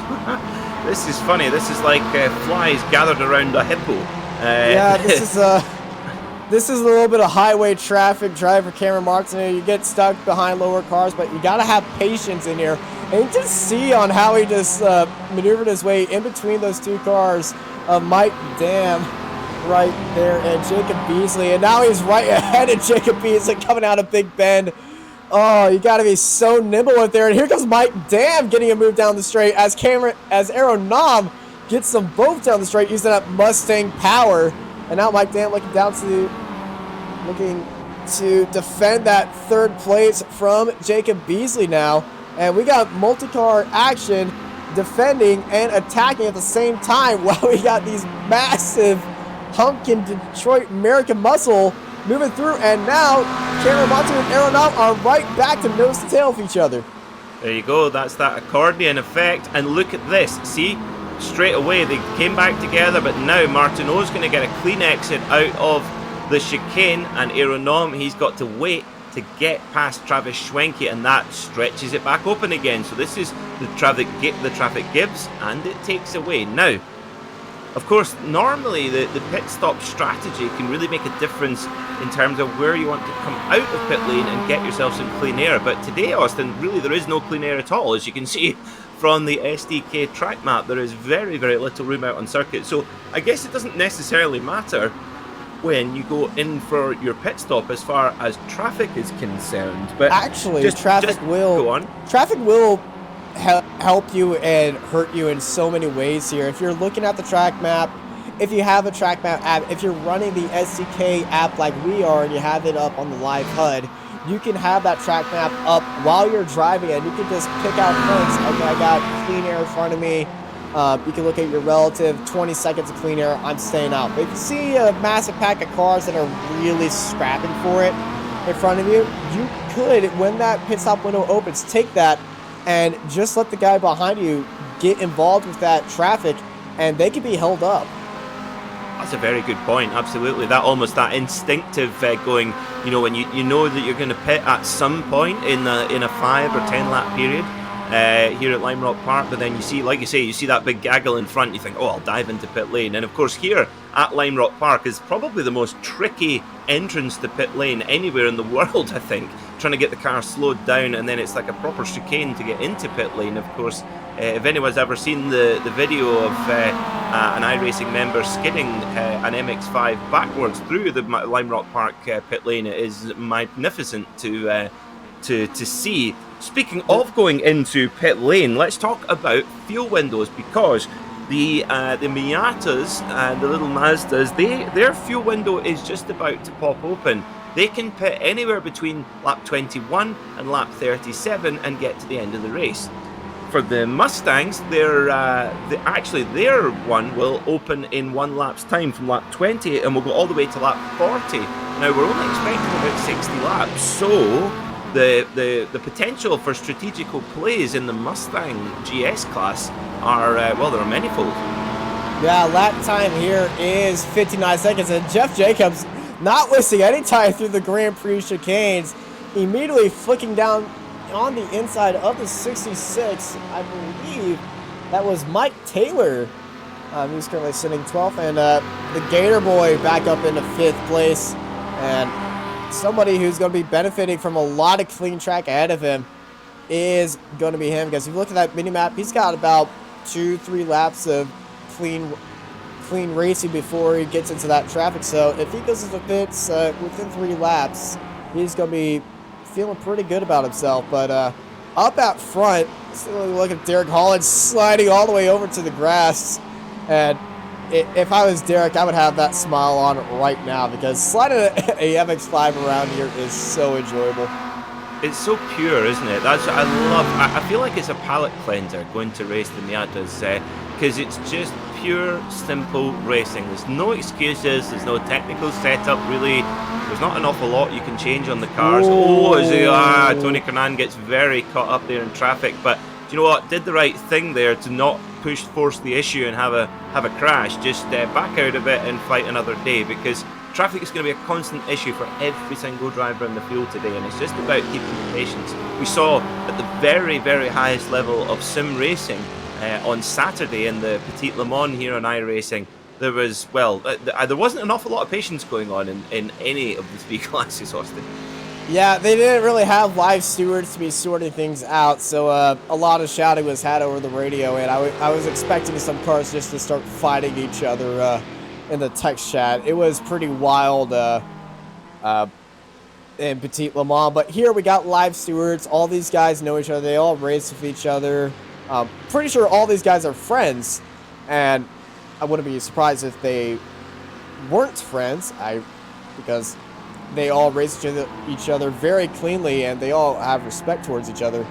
this is funny. This is like flies gathered around a hippo. Yeah, this is a little bit of highway traffic. Driver Cameron Martin, you get stuck behind lower cars, but you gotta have patience in here. And you just see on how he just maneuvered his way in between those two cars. Mike Dam right there and Jacob Beasley, and now he's right ahead of Jacob Beasley coming out of Big Bend. Oh, you got to be so nimble with there. And here comes Mike Dam getting a move down the straight as Aaron Nom gets them both down the straight using that Mustang power. And now Mike Dam looking to defend that third place from Jacob Beasley now. And we got multi-car action, defending and attacking at the same time, while we got these massive Pumpkin Detroit American Muscle moving through, and now Cameron Monty and Aaron Nom are right back to nose to tail of each other. There you go, that's that accordion effect, and look at this, see? Straight away they came back together, but now Martineau's going to get a clean exit out of the chicane, and Aaron Nom, he's got to wait to get past Travis Schwenke, and that stretches it back open again. So this is the traffic gives, and it takes away. Now, of course, normally the pit stop strategy can really make a difference in terms of where you want to come out of pit lane and get yourself some clean air. But today, Austin, really there is no clean air at all. As you can see from the SDK track map, there is very, very little room out on circuit. So I guess it doesn't necessarily matter when you go in for your pit stop as far as traffic is concerned. But actually, traffic will help you and hurt you in so many ways here. If you're looking at the track map, if you have a track map app, if you're running the SDK app like we are and you have it up on the live HUD, you can have that track map up while you're driving, and you can just pick out points. Okay, I got clean air in front of me. You can look at your relative 20 seconds of clean air. I'm staying out. But if you see a massive pack of cars that are really scrapping for it in front of you, you could, when that pit stop window opens, take that and just let the guy behind you get involved with that traffic, and they could be held up. That's a very good point. Absolutely, that instinctive going. You know, when you know that you're going to pit at some point in a 5 or 10 lap period here at Lime Rock Park, but then you see, like you say, you see that big gaggle in front. You think, oh, I'll dive into pit lane. And of course, here at Lime Rock Park is probably the most tricky entrance to pit lane anywhere in the world. I think trying to get the car slowed down, and then it's like a proper chicane to get into pit lane. Of course, if anyone's ever seen the video of an iRacing member skidding an MX-5 backwards through the Lime Rock Park pit lane, it is magnificent to see. speaking of going into pit lane, let's talk about fuel windows, because the Miatas and the little Mazdas, their fuel window is just about to pop open. They can pit anywhere between lap 21 and lap 37 and get to the end of the race. For the Mustangs, their one will open in 1 lap's time from lap 20 and will go all the way to lap 40. Now, we're only expecting about 60 laps, so the potential for strategical plays in the Mustang GS class are, well, they're manifold. Yeah, lap time here is 59 seconds, and Jeff Jacobs, not wasting any time through the Grand Prix chicanes, immediately flicking down on the inside of the 66. I believe that was Mike Taylor. He's currently sitting 12th, and the Gator Boy back up into 5th place. And somebody who's going to be benefiting from a lot of clean track ahead of him is going to be him, because if you look at that mini map, he's got about 2-3 laps of clean racing before he gets into that traffic. So if he goes into pits within 3 laps, he's going to be feeling pretty good about himself. But up at front, still look at Derek Holland sliding all the way over to the grass. And if I was Derek, I would have that smile on right now, because sliding a MX-5 around here is so enjoyable. It's so pure, isn't it? That's what I love. I feel like it's a palate cleanser going to race the Miatas, because it's just pure, simple racing. There's no excuses. There's no technical setup, really. There's not an awful lot you can change on the cars. Tony Kanaan gets very caught up there in traffic. But do you know what? Did the right thing there to not force the issue and have a crash. Just back out of it and fight another day, because traffic is going to be a constant issue for every single driver in the field today, and it's just about keeping the patience. We saw at the very, very highest level of sim racing on Saturday in the Petit Le Mans here on iRacing, there was, well, there wasn't an awful lot of patience going on in any of the 3 classes, Austin. Yeah, they didn't really have live stewards to be sorting things out, so a lot of shouting was had over the radio, and I was expecting some cars just to start fighting each other in the text chat. It was pretty wild in Petit Le Mans, but here we got live stewards. All these guys know each other. They all race with each other. Pretty sure all these guys are friends, and I wouldn't be surprised if they weren't friends, because they all race each other very cleanly, and they all have respect towards each other.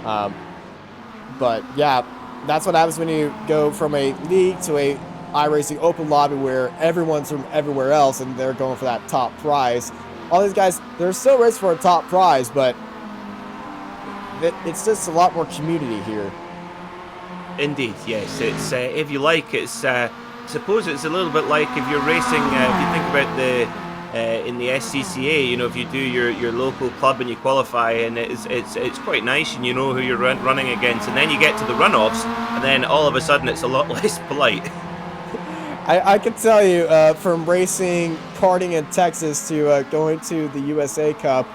But yeah, that's what happens when you go from a league to a iRacing open lobby where everyone's from everywhere else and they're going for that top prize. All these guys, they're still racing for a top prize, but it's just a lot more community here. Indeed, yes. It's if you like, it's suppose it's a little bit like if you're racing. If you think about the in the SCCA, you know, if you do your local club and you qualify, and it's quite nice, and you know who you're running against, and then you get to the runoffs, and then all of a sudden it's a lot less polite. I can tell you from racing karting in Texas to going to the USA Cup,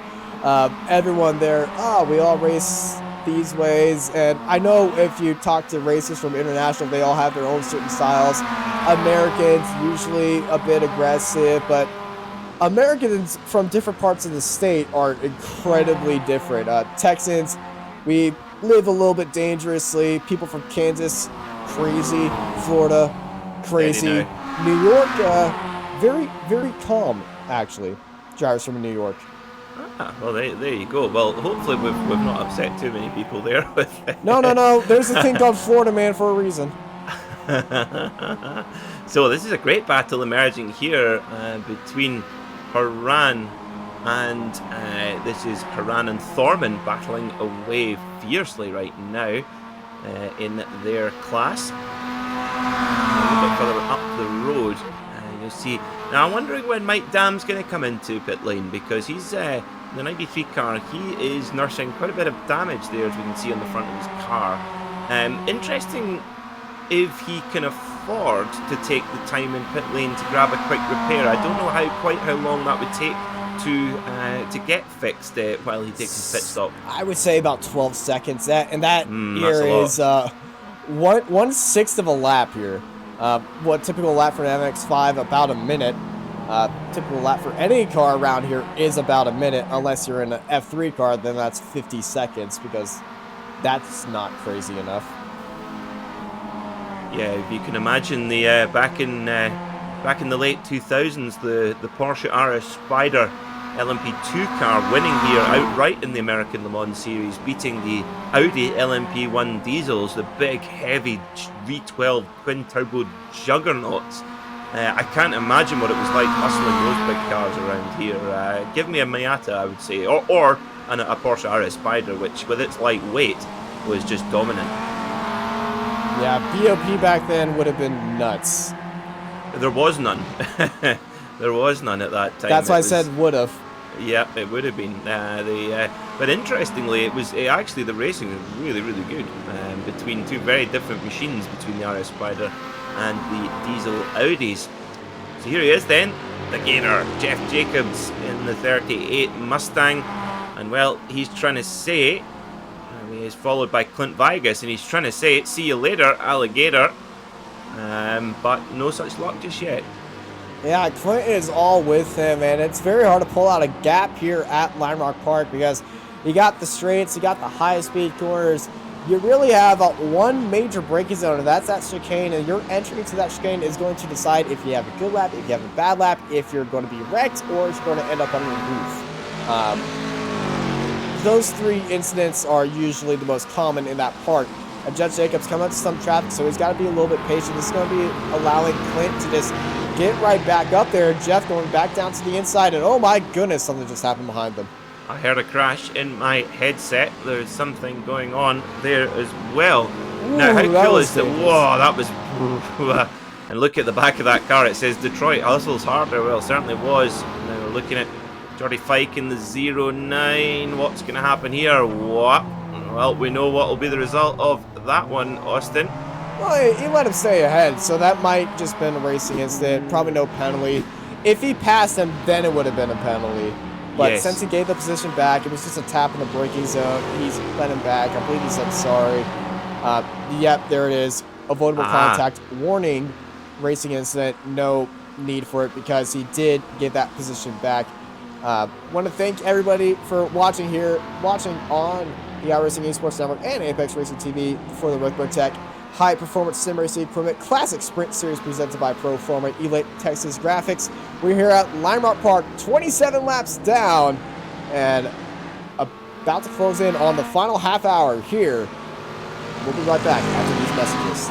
everyone there, we all race these ways. And I know if you talk to racers from international, they all have their own certain styles. Americans usually a bit aggressive, but Americans from different parts of the state are incredibly different. Texans, we live a little bit dangerously. People from Kansas, crazy. Florida, crazy. New York, very, very calm, actually. Drivers from New York. Well, there you go. Well, hopefully we've not upset too many people there. No. There's a thing called Florida Man for a reason. So this is a great battle emerging here between Haran and this is Haran and Thorman battling away fiercely right now in their class. A little bit further up the road, you'll see. Now I'm wondering when Mike Dam's going to come into pit lane, because he's the 93 car. He is nursing quite a bit of damage there, as we can see on the front of his car. Interesting if he can afford to take the time in pit lane to grab a quick repair. I don't know quite how long that would take to get fixed while he takes his pit stop. I would say about 12 seconds. That here is 1/6 of a lap here. What typical lap for an MX-5, about a minute. Typical lap for any car around here is about a minute, unless you're in an F3 car, then that's 50 seconds, because that's not crazy enough. Yeah, if you can imagine the back in the late 2000s, the Porsche RS Spider LMP2 car winning here outright in the American Le Mans Series, beating the Audi LMP1 diesels, the big heavy V12 twin turbo juggernauts. I can't imagine what it was like hustling those big cars around here. Give me a Miata, I would say, or a Porsche RS Spider, which with its lightweight was just dominant. Yeah, BOP back then would have been nuts. There was none. There was none at that time. That's why I said would have. Yeah, it would have been. But interestingly, actually the racing was really, really good between two very different machines, between the RS Spider and the diesel Audis. So here he is then, the gainer, Jeff Jacobs in the 38 Mustang, and well, he's trying to say, he is followed by Clint Vigas, and he's trying to say, see you later, alligator, but no such luck just yet. Yeah, Clint is all with him, and it's very hard to pull out a gap here at Lime Rock Park, because you got the straights, you got the high speed corners. You really have one major braking zone, and that's that chicane, and your entry to that chicane is going to decide if you have a good lap, if you have a bad lap, if you're going to be wrecked, or if you're going to end up on the roof. Those three incidents are usually the most common in that park. Jeff Jacobs coming up to some traffic, so he's got to be a little bit patient. This is going to be allowing Clint to just get right back up there. Jeff going back down to the inside, and oh my goodness, something just happened behind them. I heard a crash in my headset. There's something going on there as well. Ooh, now, how cool is that? dangerous. Whoa, that was... And look at the back of that car. It says Detroit hustles harder. Well, it certainly was. Now we're looking at Jordy Fike in the 09. What's going to happen here? What? Well, we know what will be the result of that one, Austin. Well, he let him stay ahead, so that might just been a racing incident. Probably no penalty. If he passed him, then it would have been a penalty. But Yes. since he gave the position back, it was just a tap in the braking zone. He's let him back. I believe he said sorry. Yep, there it is. Avoidable contact warning, racing incident. No need for it because he did give that position back. Want to thank everybody for watching on the iRacing Esports Network and Apex Racing TV for the Ricmotech High Performance Sim Racing Equipment Classic Sprint Series presented by Proforma Elite Texas Graphics. We're here at Lime Rock Park, 27 laps down, and about to close in on the final half hour here. We'll be right back after these messages.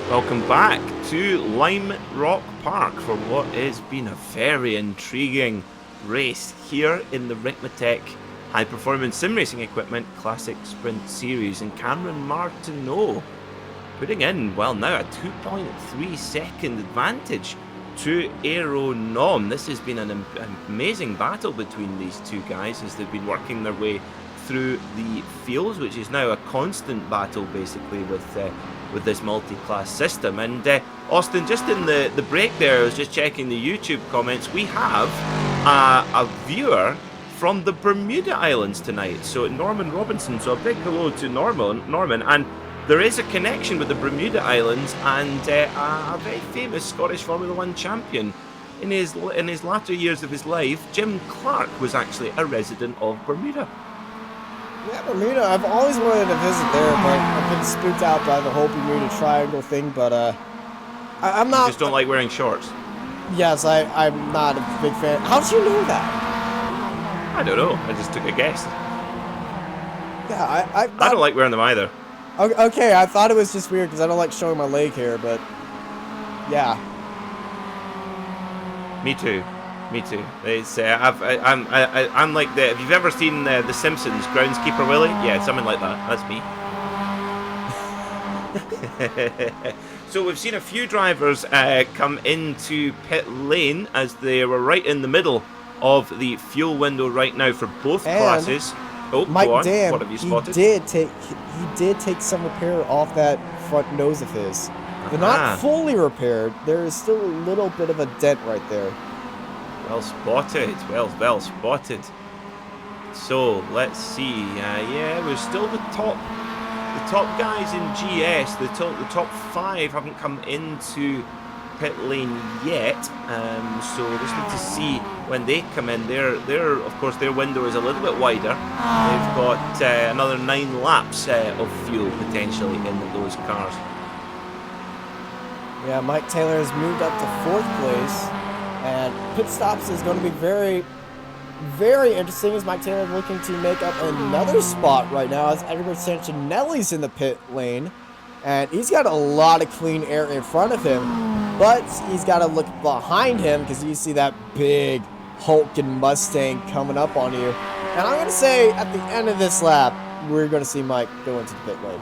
Welcome back to Lime Rock Park for what has been a very intriguing race here in the Ricmotech High Performance Sim Racing Equipment Classic Sprint Series, and Cameron Martineau putting in, well, now a 2.3 second advantage to Aeronom. This has been an amazing battle between these two guys as they've been working their way through the fields, which is now a constant battle basically with this multi-class system. And Austin, just in the break there, I was just checking the YouTube comments. We have a viewer from the Bermuda Islands tonight. So Norman Robinson, so a big hello to Norman, and there is a connection with the Bermuda Islands and a very famous Scottish Formula 1 champion. In his latter years of his life, Jim Clark was actually a resident of Bermuda. Yeah, Bermuda. I've always wanted to visit there, but I've been spooked out by the whole Bermuda Triangle thing. But I'm not. You just don't like wearing shorts. Yes, I'm not a big fan. How did you know that? I don't know. I just took a guess. Yeah, I don't like wearing them either. Okay, I thought it was just weird because I don't like showing my leg hair, but yeah. Me too. It's I'm like the. If you've ever seen The Simpsons, Groundskeeper Willie, yeah, something like that. That's me. So we've seen a few drivers come into pit lane as they were right in the middle of the fuel window right now for both classes. Oh, Mike, go on. damn, What have you spotted? He did take some repair off that front nose of his. They're not fully repaired. There is still a little bit of a dent right there. Well spotted. Well spotted. So let's see. Yeah, we're still the top guys in GS. The top 5 haven't come into pit lane yet. So just need to see when they come in. They're of course their window is a little bit wider. They've got another 9 laps of fuel potentially in those cars. Yeah, Mike Taylor has moved up to 4th place, and pit stops is going to be very, very interesting as Mike Taylor is looking to make up another spot right now as Edgar Santinelli's in the pit lane, and he's got a lot of clean air in front of him, but he's got to look behind him because you see that big hulking Mustang coming up on you. And I'm going to say at the end of this lap, we're going to see Mike go into the pit lane.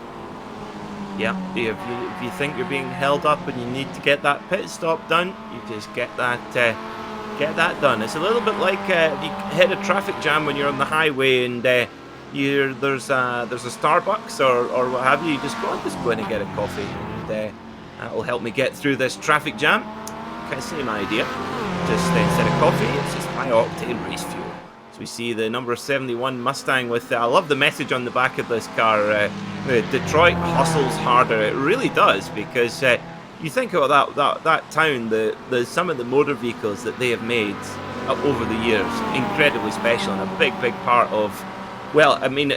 Yeah, if you think you're being held up and you need to get that pit stop done, you just get that done. It's a little bit like if you hit a traffic jam when you're on the highway and there's a Starbucks or what have you. You just go in and get a coffee, and that'll help me get through this traffic jam. Kind of same idea. Just instead of coffee, it's just high octane race fuel. So we see the number 71 Mustang with, I love the message on the back of this car, Detroit hustles harder. It really does, because you think about that town, some of the motor vehicles that they have made over the years, incredibly special and a big part of, well, I mean,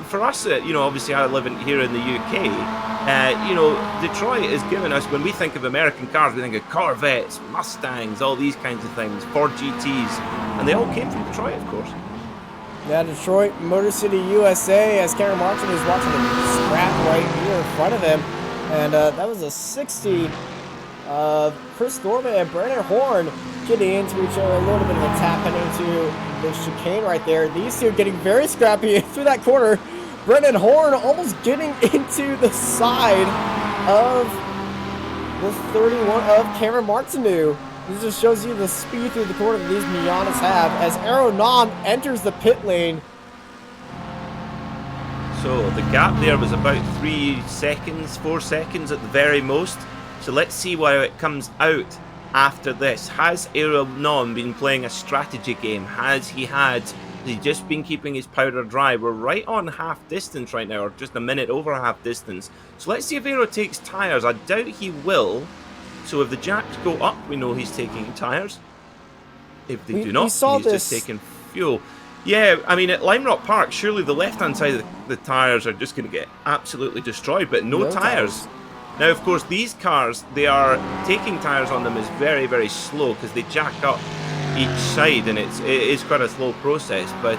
for us, obviously I live here in the UK, Detroit has given us, when we think of American cars, we think of Corvettes, Mustangs, all these kinds of things, Ford GTs, and they all came from Detroit, of course. Yeah, Detroit, Motor City, USA, as Cameron Martin is watching the scrap right here in front of him, and that was a 60 of Chris Norman and Brandon Horn getting into each other, a little bit of a tap into the chicane right there. These two getting very scrappy through that corner. Brandon Horn almost getting into the side of the 31 of Cameron Martineau. This just shows you the speed through the corner that these Miatas have as Aeronom enters the pit lane. So the gap there was about 4 seconds at the very most. So let's see why it comes out after this. Has Aeronom been playing a strategy game? Has he just been keeping his powder dry? We're right on half distance right now, or just a minute over half distance. So let's see if Aero takes tyres. I doubt he will. So if the jacks go up, we know he's taking tyres. If they do not, he's just taking fuel. Yeah, I mean, at Lime Rock Park, surely the left-hand side of the tyres are just going to get absolutely destroyed, but no tyres. Now, of course, these cars, they are taking tyres on them is very, very slow because they jack up each side, and it is quite a slow process. But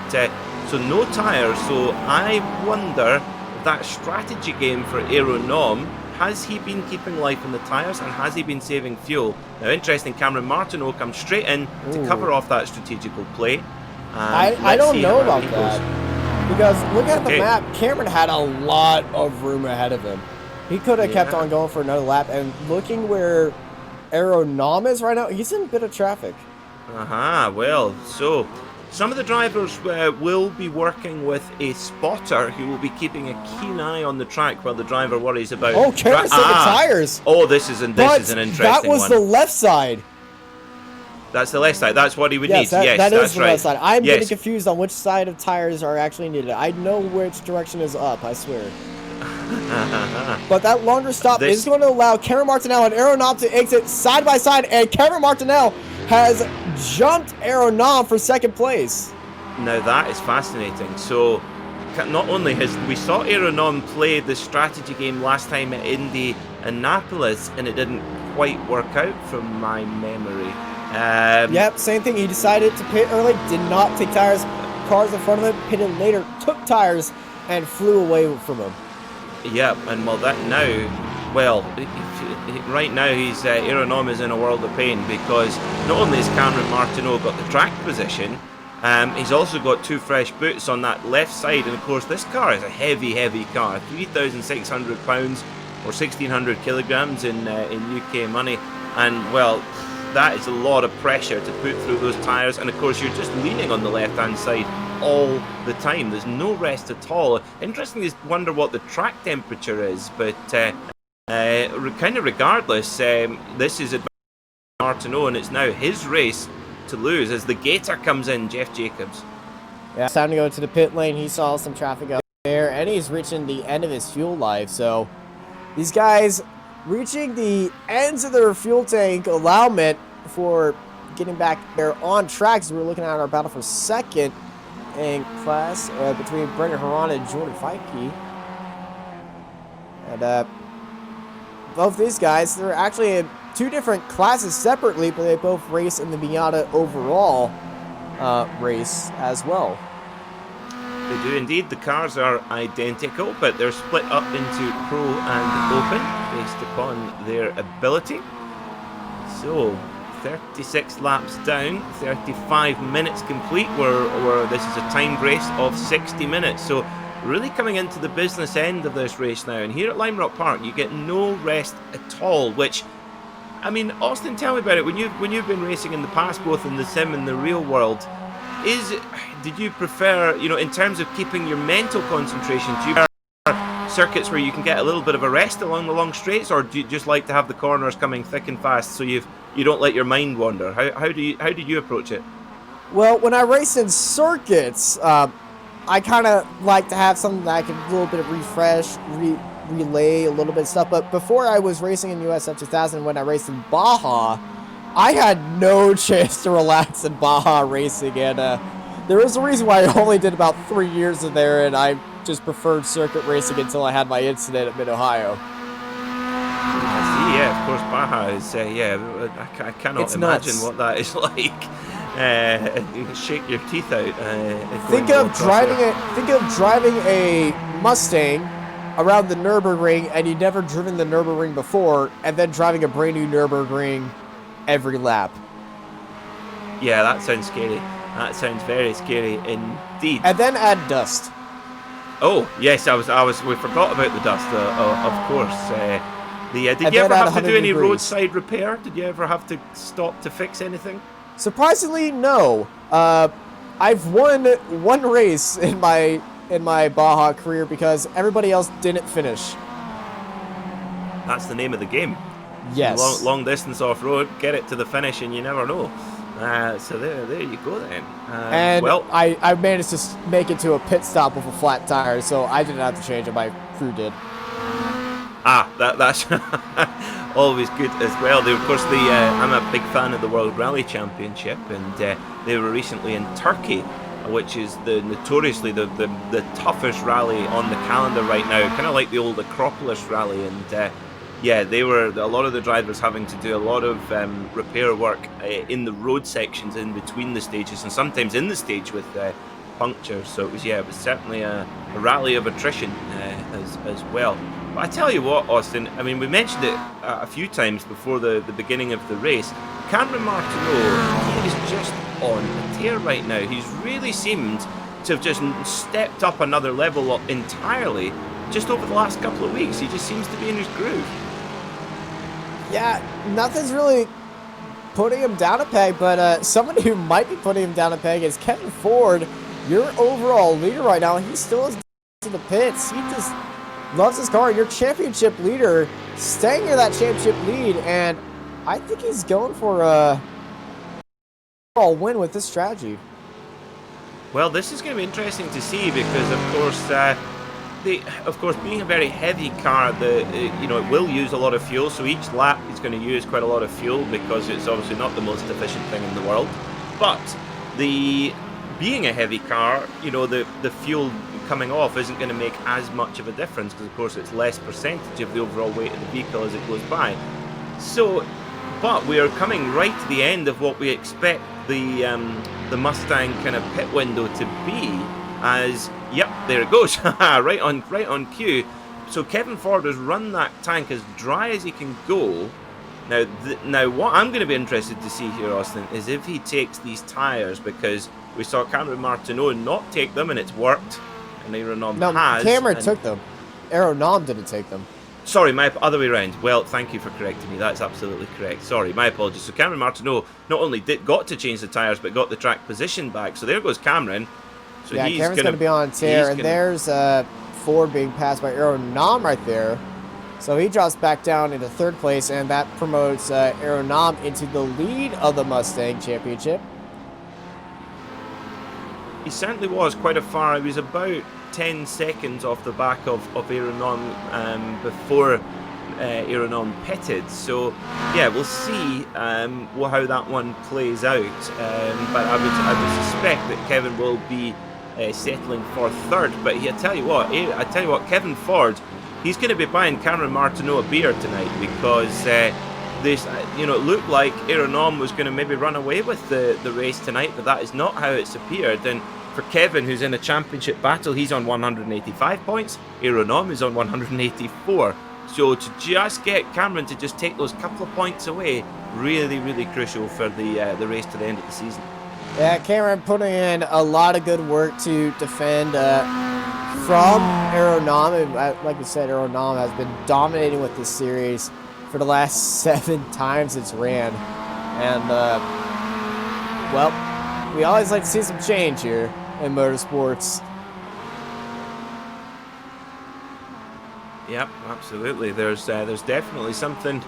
so no tyres. So I wonder if that strategy game for Aeronom, has he been keeping life in the tyres and has he been saving fuel? Now, interesting, Cameron Martineau comes straight in to cover off that strategical play. I don't know about that because look at the map. Cameron had a lot of room ahead of him. He could have kept on going for another lap, and looking where Aeronom is right now, he's in a bit of traffic. Well, so some of the drivers will be working with a spotter who will be keeping a keen eye on the track while the driver worries about... Oh, Cameron's taking tires! Oh, this is an interesting one. That was the left side. That's the left side. That's what he would need. That, Yes, that is that's the right. left side. I'm Yes. getting confused on which side of tires are actually needed. I know which direction is up, I swear. But that longer stop is going to allow Cameron Martinell and Aeronom to exit side by side, and Cameron Martinell has jumped Aeronom for second place. Now that is fascinating. So not only we saw Aeronom play the strategy game last time at Indianapolis, and it didn't quite work out from my memory. Yep, same thing. He decided to pit early, did not take tires. Cars in front of him pitted later, took tires, and flew away from him. Yep, and right now he's Aeronom is in a world of pain, because not only has Cameron Martineau got the track position, he's also got 2 fresh boots on that left side, and of course this car is a heavy car, 3,600 pounds or 1,600 kilograms in UK money, and well, that is a lot of pressure to put through those tyres, and of course you're just leaning on the left hand side all the time. There's no rest at all. Interesting to wonder what the track temperature is, but kind of regardless, this is Martineau, and it's now his race to lose as the Gator comes in, Jeff Jacobs. Yeah, it's time to go to the pit lane. He saw some traffic out there, and he's reaching the end of his fuel life. So these guys reaching the ends of their fuel tank allowment for getting back there on track. So we're looking at our battle for second in class between Brendan Harana and Jordan Feike. And both these guys, they're actually in 2 different classes separately, but they both race in the Miata overall race as well. They do indeed. The cars are identical, but they're split up into Pro and Open based upon their ability. So 36 laps down, 35 minutes complete, where this is a timed race of 60 minutes. So really coming into the business end of this race now. And here at Lime Rock Park, you get no rest at all, which, I mean, Austin, tell me about it. When you've been racing in the past, both in the sim and the real world, did you prefer, in terms of keeping your mental concentration, do you prefer circuits where you can get a little bit of a rest along the long straights, or do you just like to have the corners coming thick and fast so you don't let your mind wander? How do you approach it? Well, when I race in circuits, I kind of like to have something that I can a little bit of refresh, relay a little bit of stuff. But before I was racing in USF 2000, when I raced in Baja, I had no chance to relax in Baja racing, and there was a reason why I only did about 3 years in there, and I just preferred circuit racing until I had my incident at Mid-Ohio. I see, yeah, of course, Baja is, I cannot imagine what that is like. Shake your teeth out. Think of driving a Mustang around the Nürburgring, and you'd never driven the Nürburgring before, and then driving a brand new Nürburgring every lap. Yeah, that sounds scary. That sounds very scary indeed. And then add dust. Oh yes, we forgot about the dust. Of course. Did you ever have to do any roadside repair? Did you ever have to stop to fix anything? Surprisingly, no. I've won one race in my Baja career because everybody else didn't finish. That's the name of the game. Yes. Long distance off road, get it to the finish, and you never know. So there you go then. And well, I managed to make it to a pit stop with a flat tire, so I didn't have to change it. My crew did. That's always good as well. Of course, I'm a big fan of the World Rally Championship, and they were recently in Turkey, which is notoriously the toughest rally on the calendar right now, kind of like the old Acropolis rally, and they were a lot of the drivers having to do a lot of repair work in the road sections in between the stages, and sometimes in the stage with punctures. So it was certainly a rally of attrition as well. But I tell you what, Austin, I mean, we mentioned it a few times before the beginning of the race. Cameron Martineau, he is just on a tear right now. He's really seemed to have just stepped up another level entirely just over the last couple of weeks. He just seems to be in his groove. Yeah, nothing's really putting him down a peg, but somebody who might be putting him down a peg is Kevin Ford, your overall leader right now. He still is to the pits. He just loves his car. Your championship leader staying near that championship lead, and I think he's going for overall win with this strategy. Well, this is going to be interesting to see because, of course, being a very heavy car, it will use a lot of fuel. So each lap is going to use quite a lot of fuel because it's obviously not the most efficient thing in the world. But being a heavy car, the fuel coming off isn't going to make as much of a difference because, of course, it's less percentage of the overall weight of the vehicle as it goes by. So, but we are coming right to the end of what we expect the Mustang kind of pit window to be. As yep, there it goes, right on cue. So Kevin Ford has run that tank as dry as he can go. Now, what I'm going to be interested to see here, Austin, is if he takes these tyres, because we saw Cameron Martineau not take them, and it's worked. And Aeronom has. Cameron took them. Aeronom didn't take them. Sorry, my other way around. Well, thank you for correcting me. That's absolutely correct. Sorry, my apologies. So Cameron Martineau not only got to change the tyres, but got the track position back. So there goes Cameron. So yeah, he's Cameron's going to be on tear, and there's Ford being passed by Aeronom right there. So he drops back down into third place, and that promotes Aeronom into the lead of the Mustang Championship. He certainly was quite a far. He was about 10 seconds off the back of Aeronom before Aeronom pitted. So yeah, we'll see how that one plays out. But I would suspect that Kevin will be settling for third. But I tell you what, Kevin Ford, he's going to be buying Cameron Martineau a beer tonight because it looked like Aeronom was going to maybe run away with the race tonight, but that is not how it's appeared. And for Kevin, who's in a championship battle, he's on 185 points. Aeronom is on 184. So to just get Cameron to just take those couple of points away, really, really crucial for the race to the end of the season. Yeah, Cameron putting in a lot of good work to defend from Aeronom. And like you said, Aeronom has been dominating with this series for the last 7 times it's ran. And, well, we always like to see some change here in motorsports. Yep, absolutely. There's definitely something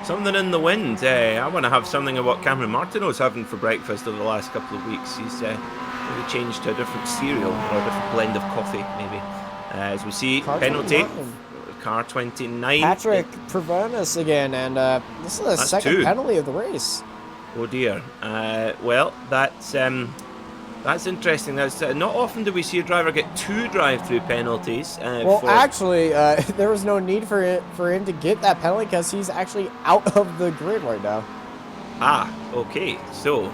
in the wind. I want to have something of what Cameron Martineau's having for breakfast over the last couple of weeks. He's maybe changed to a different cereal or a different blend of coffee, maybe. As we see, Car penalty. 29. Car 29. Patrick Provanis again, and this is the second penalty of the race. Oh dear. Well, that's interesting. That's not often do we see a driver get 2 drive-through penalties. Actually, there was no need for him to get that penalty because he's actually out of the grid right now. Ah, okay. So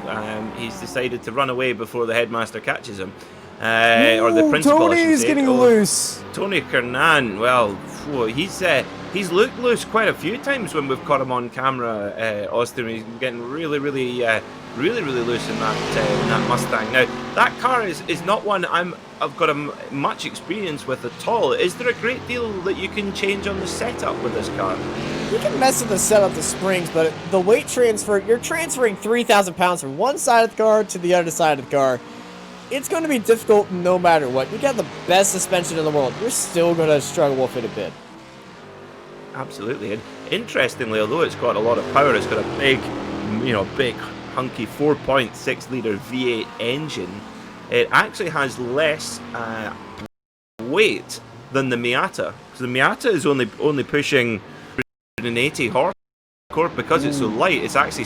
he's decided to run away before the headmaster catches him. Or the principal. Tony's getting loose. Tony Kernan. Well, he's looked loose quite a few times when we've caught him on camera. Austin, he's getting really loose in that Mustang. Now that car is not one I've got much experience with at all. Is there a great deal that you can change on the setup with this car? You can mess with the setup, the springs, but the weight transfer, you're transferring 3,000 pounds from one side of the car to the other side of the car. It's going to be difficult no matter what. You got the best suspension in the world. You're still going to struggle with it a bit. Absolutely. And interestingly, although it's got a lot of power, it's got a big hunky 4.6 litre V8 engine. It actually has less weight than the Miata. So the Miata is only pushing 180 horsepower because it's so light. It's actually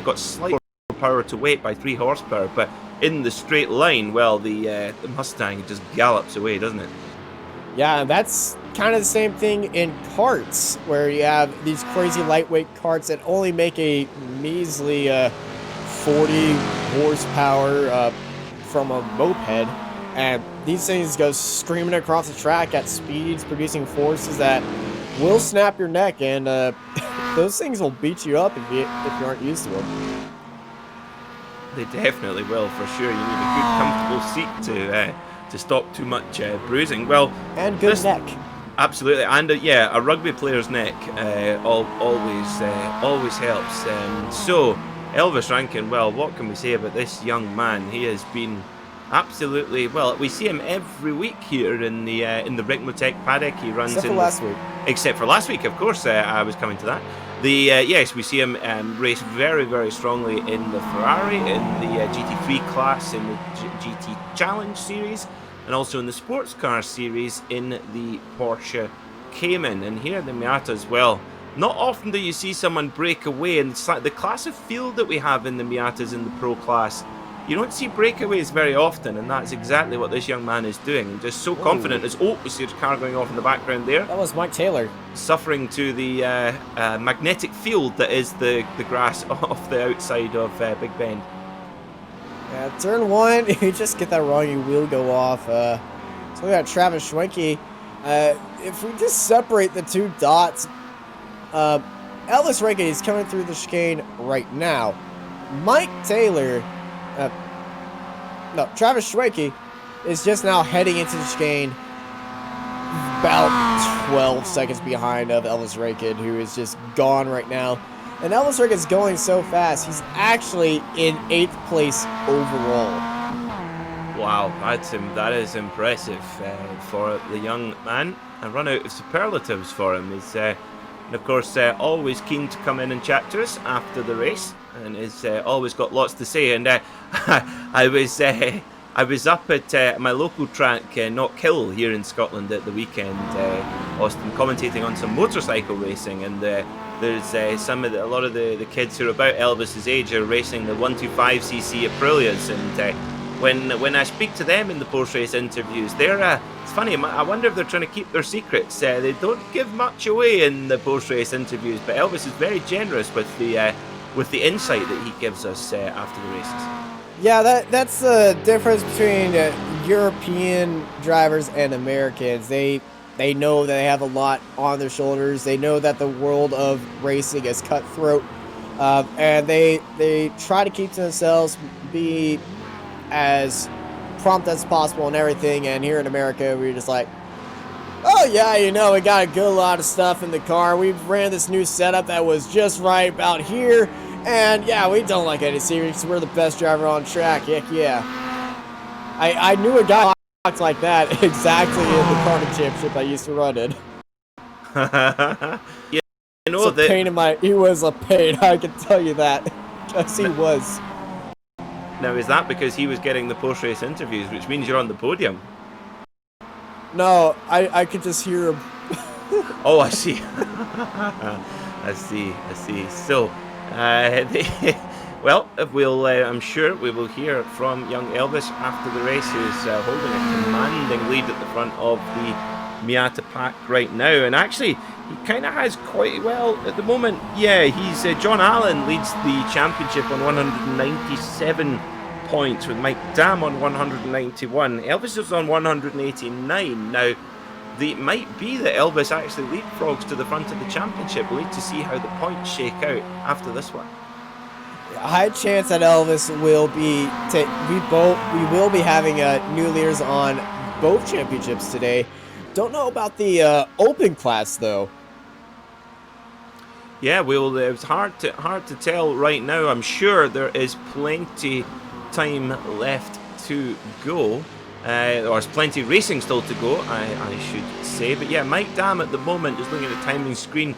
got slightly more power to weight by 3 horsepower, but in the straight line, well, the Mustang just gallops away, doesn't it? Yeah, that's kind of the same thing in karts, where you have these crazy lightweight karts that only make a measly 40 horsepower from a moped, and these things go screaming across the track at speeds, producing forces that will snap your neck, and those things will beat you up if you aren't used to them. They definitely will, for sure. You need a good, comfortable seat to stop too much bruising. Well, and good neck. Absolutely, and a rugby player's neck always helps. So, Elvis Rankin. Well, what can we say about this young man? He has been absolutely well. We see him every week here in the Ricmotech paddock. He runs except for last week. Except for last week, of course. I was coming to that. Yes, we see him race very, very strongly in the Ferrari, in the GT3 class, in the GT Challenge series, and also in the sports car series in the Porsche Cayman, and here in the Miata as well. Not often do you see someone break away, and the class of field that we have in the Miatas in the Pro class, you don't see breakaways very often, and that's exactly what this young man is doing. Just so confident. As we see a car going off in the background there. That was Mike Taylor. Suffering to the magnetic field that is the grass off the outside of Big Bend. Yeah, turn 1, if you just get that wrong, you will go off. So we got Travis Schwenke. If we just separate the two dots, Elvis Rankin is coming through the chicane right now. Mike Taylor, Travis Schwenke is just now heading into the chicane about 12 seconds behind of Elvis Rankin, who is just gone right now. And Elvis Rankin's going so fast, he's actually in 8th place overall. Wow, that is impressive for the young man. I run out of superlatives for him. He's, and of course, always keen to come in and chat to us after the race, and has always got lots to say. And I was up at my local track, Knockhill, here in Scotland at the weekend, Austin, commentating on some motorcycle racing, and there's a lot of the kids who are about Elvis's age are racing the 125cc Aprilias, and when I speak to them in the post-race interviews, it's funny, I wonder if they're trying to keep their secrets. They don't give much away in the post-race interviews, but Elvis is very generous with the insight that he gives us after the races. Yeah, that's the difference between European drivers and Americans. They know that they have a lot on their shoulders. They know that the world of racing is cutthroat, and they try to keep to themselves, be as prompt as possible and everything. And here in America, we're just like, oh yeah, we got a good lot of stuff in the car. We ran this new setup that was just right about here, and yeah, we don't like any secrets. We're the best driver on track. Heck yeah. I knew a guy talked like that exactly in the karting championship I used to run in. Yeah, he was a pain, I can tell you that. Yes, he was. Now, is that because he was getting the post-race interviews, which means you're on the podium? No, I could just hear him. Oh, I see. I see. So, well, I'm sure we will hear from young Elvis after the race, who's holding a commanding lead at the front of the Miata pack right now. And actually, he kind of has quite well at the moment. Yeah, he's John Allen leads the championship on 197 points, with Mike Dam on 191. Elvis is on 189. Now, it might be that Elvis actually leapfrogs to the front of the championship. We'll need to see how the points shake out after this one. A high chance that Elvis will be. We will be having new leaders on both championships today. Don't know about the open class though. Yeah, it's hard to tell right now. I'm sure there is plenty time left to go, or there's plenty of racing still to go, I should say. But yeah, Mike Dam at the moment, just looking at the timing screen,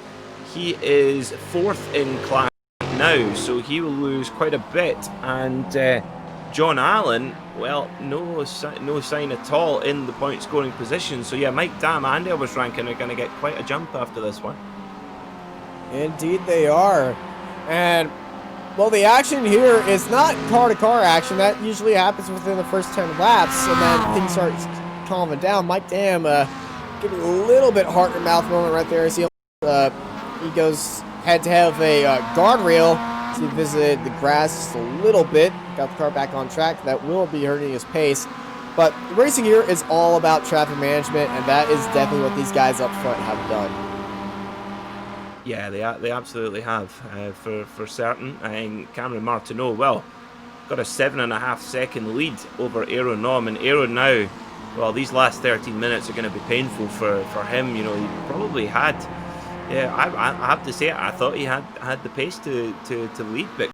he is 4th in class now, so he will lose quite a bit. And John Allen, well, no sign at all in the point scoring position. So yeah, Mike Dam and Elvis Rankin are going to get quite a jump after this one. Indeed they are. And well, the action here is not car-to-car action. That usually happens within the first 10 laps, and then things start calming down. Mike Dam getting a little bit heart-in-mouth moment right there. As he had to have a guardrail to visit the grass just a little bit. Got the car back on track. That will be hurting his pace. But racing here is all about traffic management, and that is definitely what these guys up front have done. Yeah, they absolutely have, for certain. And Cameron Martineau, well, got a 7.5 second lead over Aaron Nom, and Aaron now, well, these last 13 minutes are going to be painful for him. He probably had, yeah, I have to say, I thought he had the pace to lead, but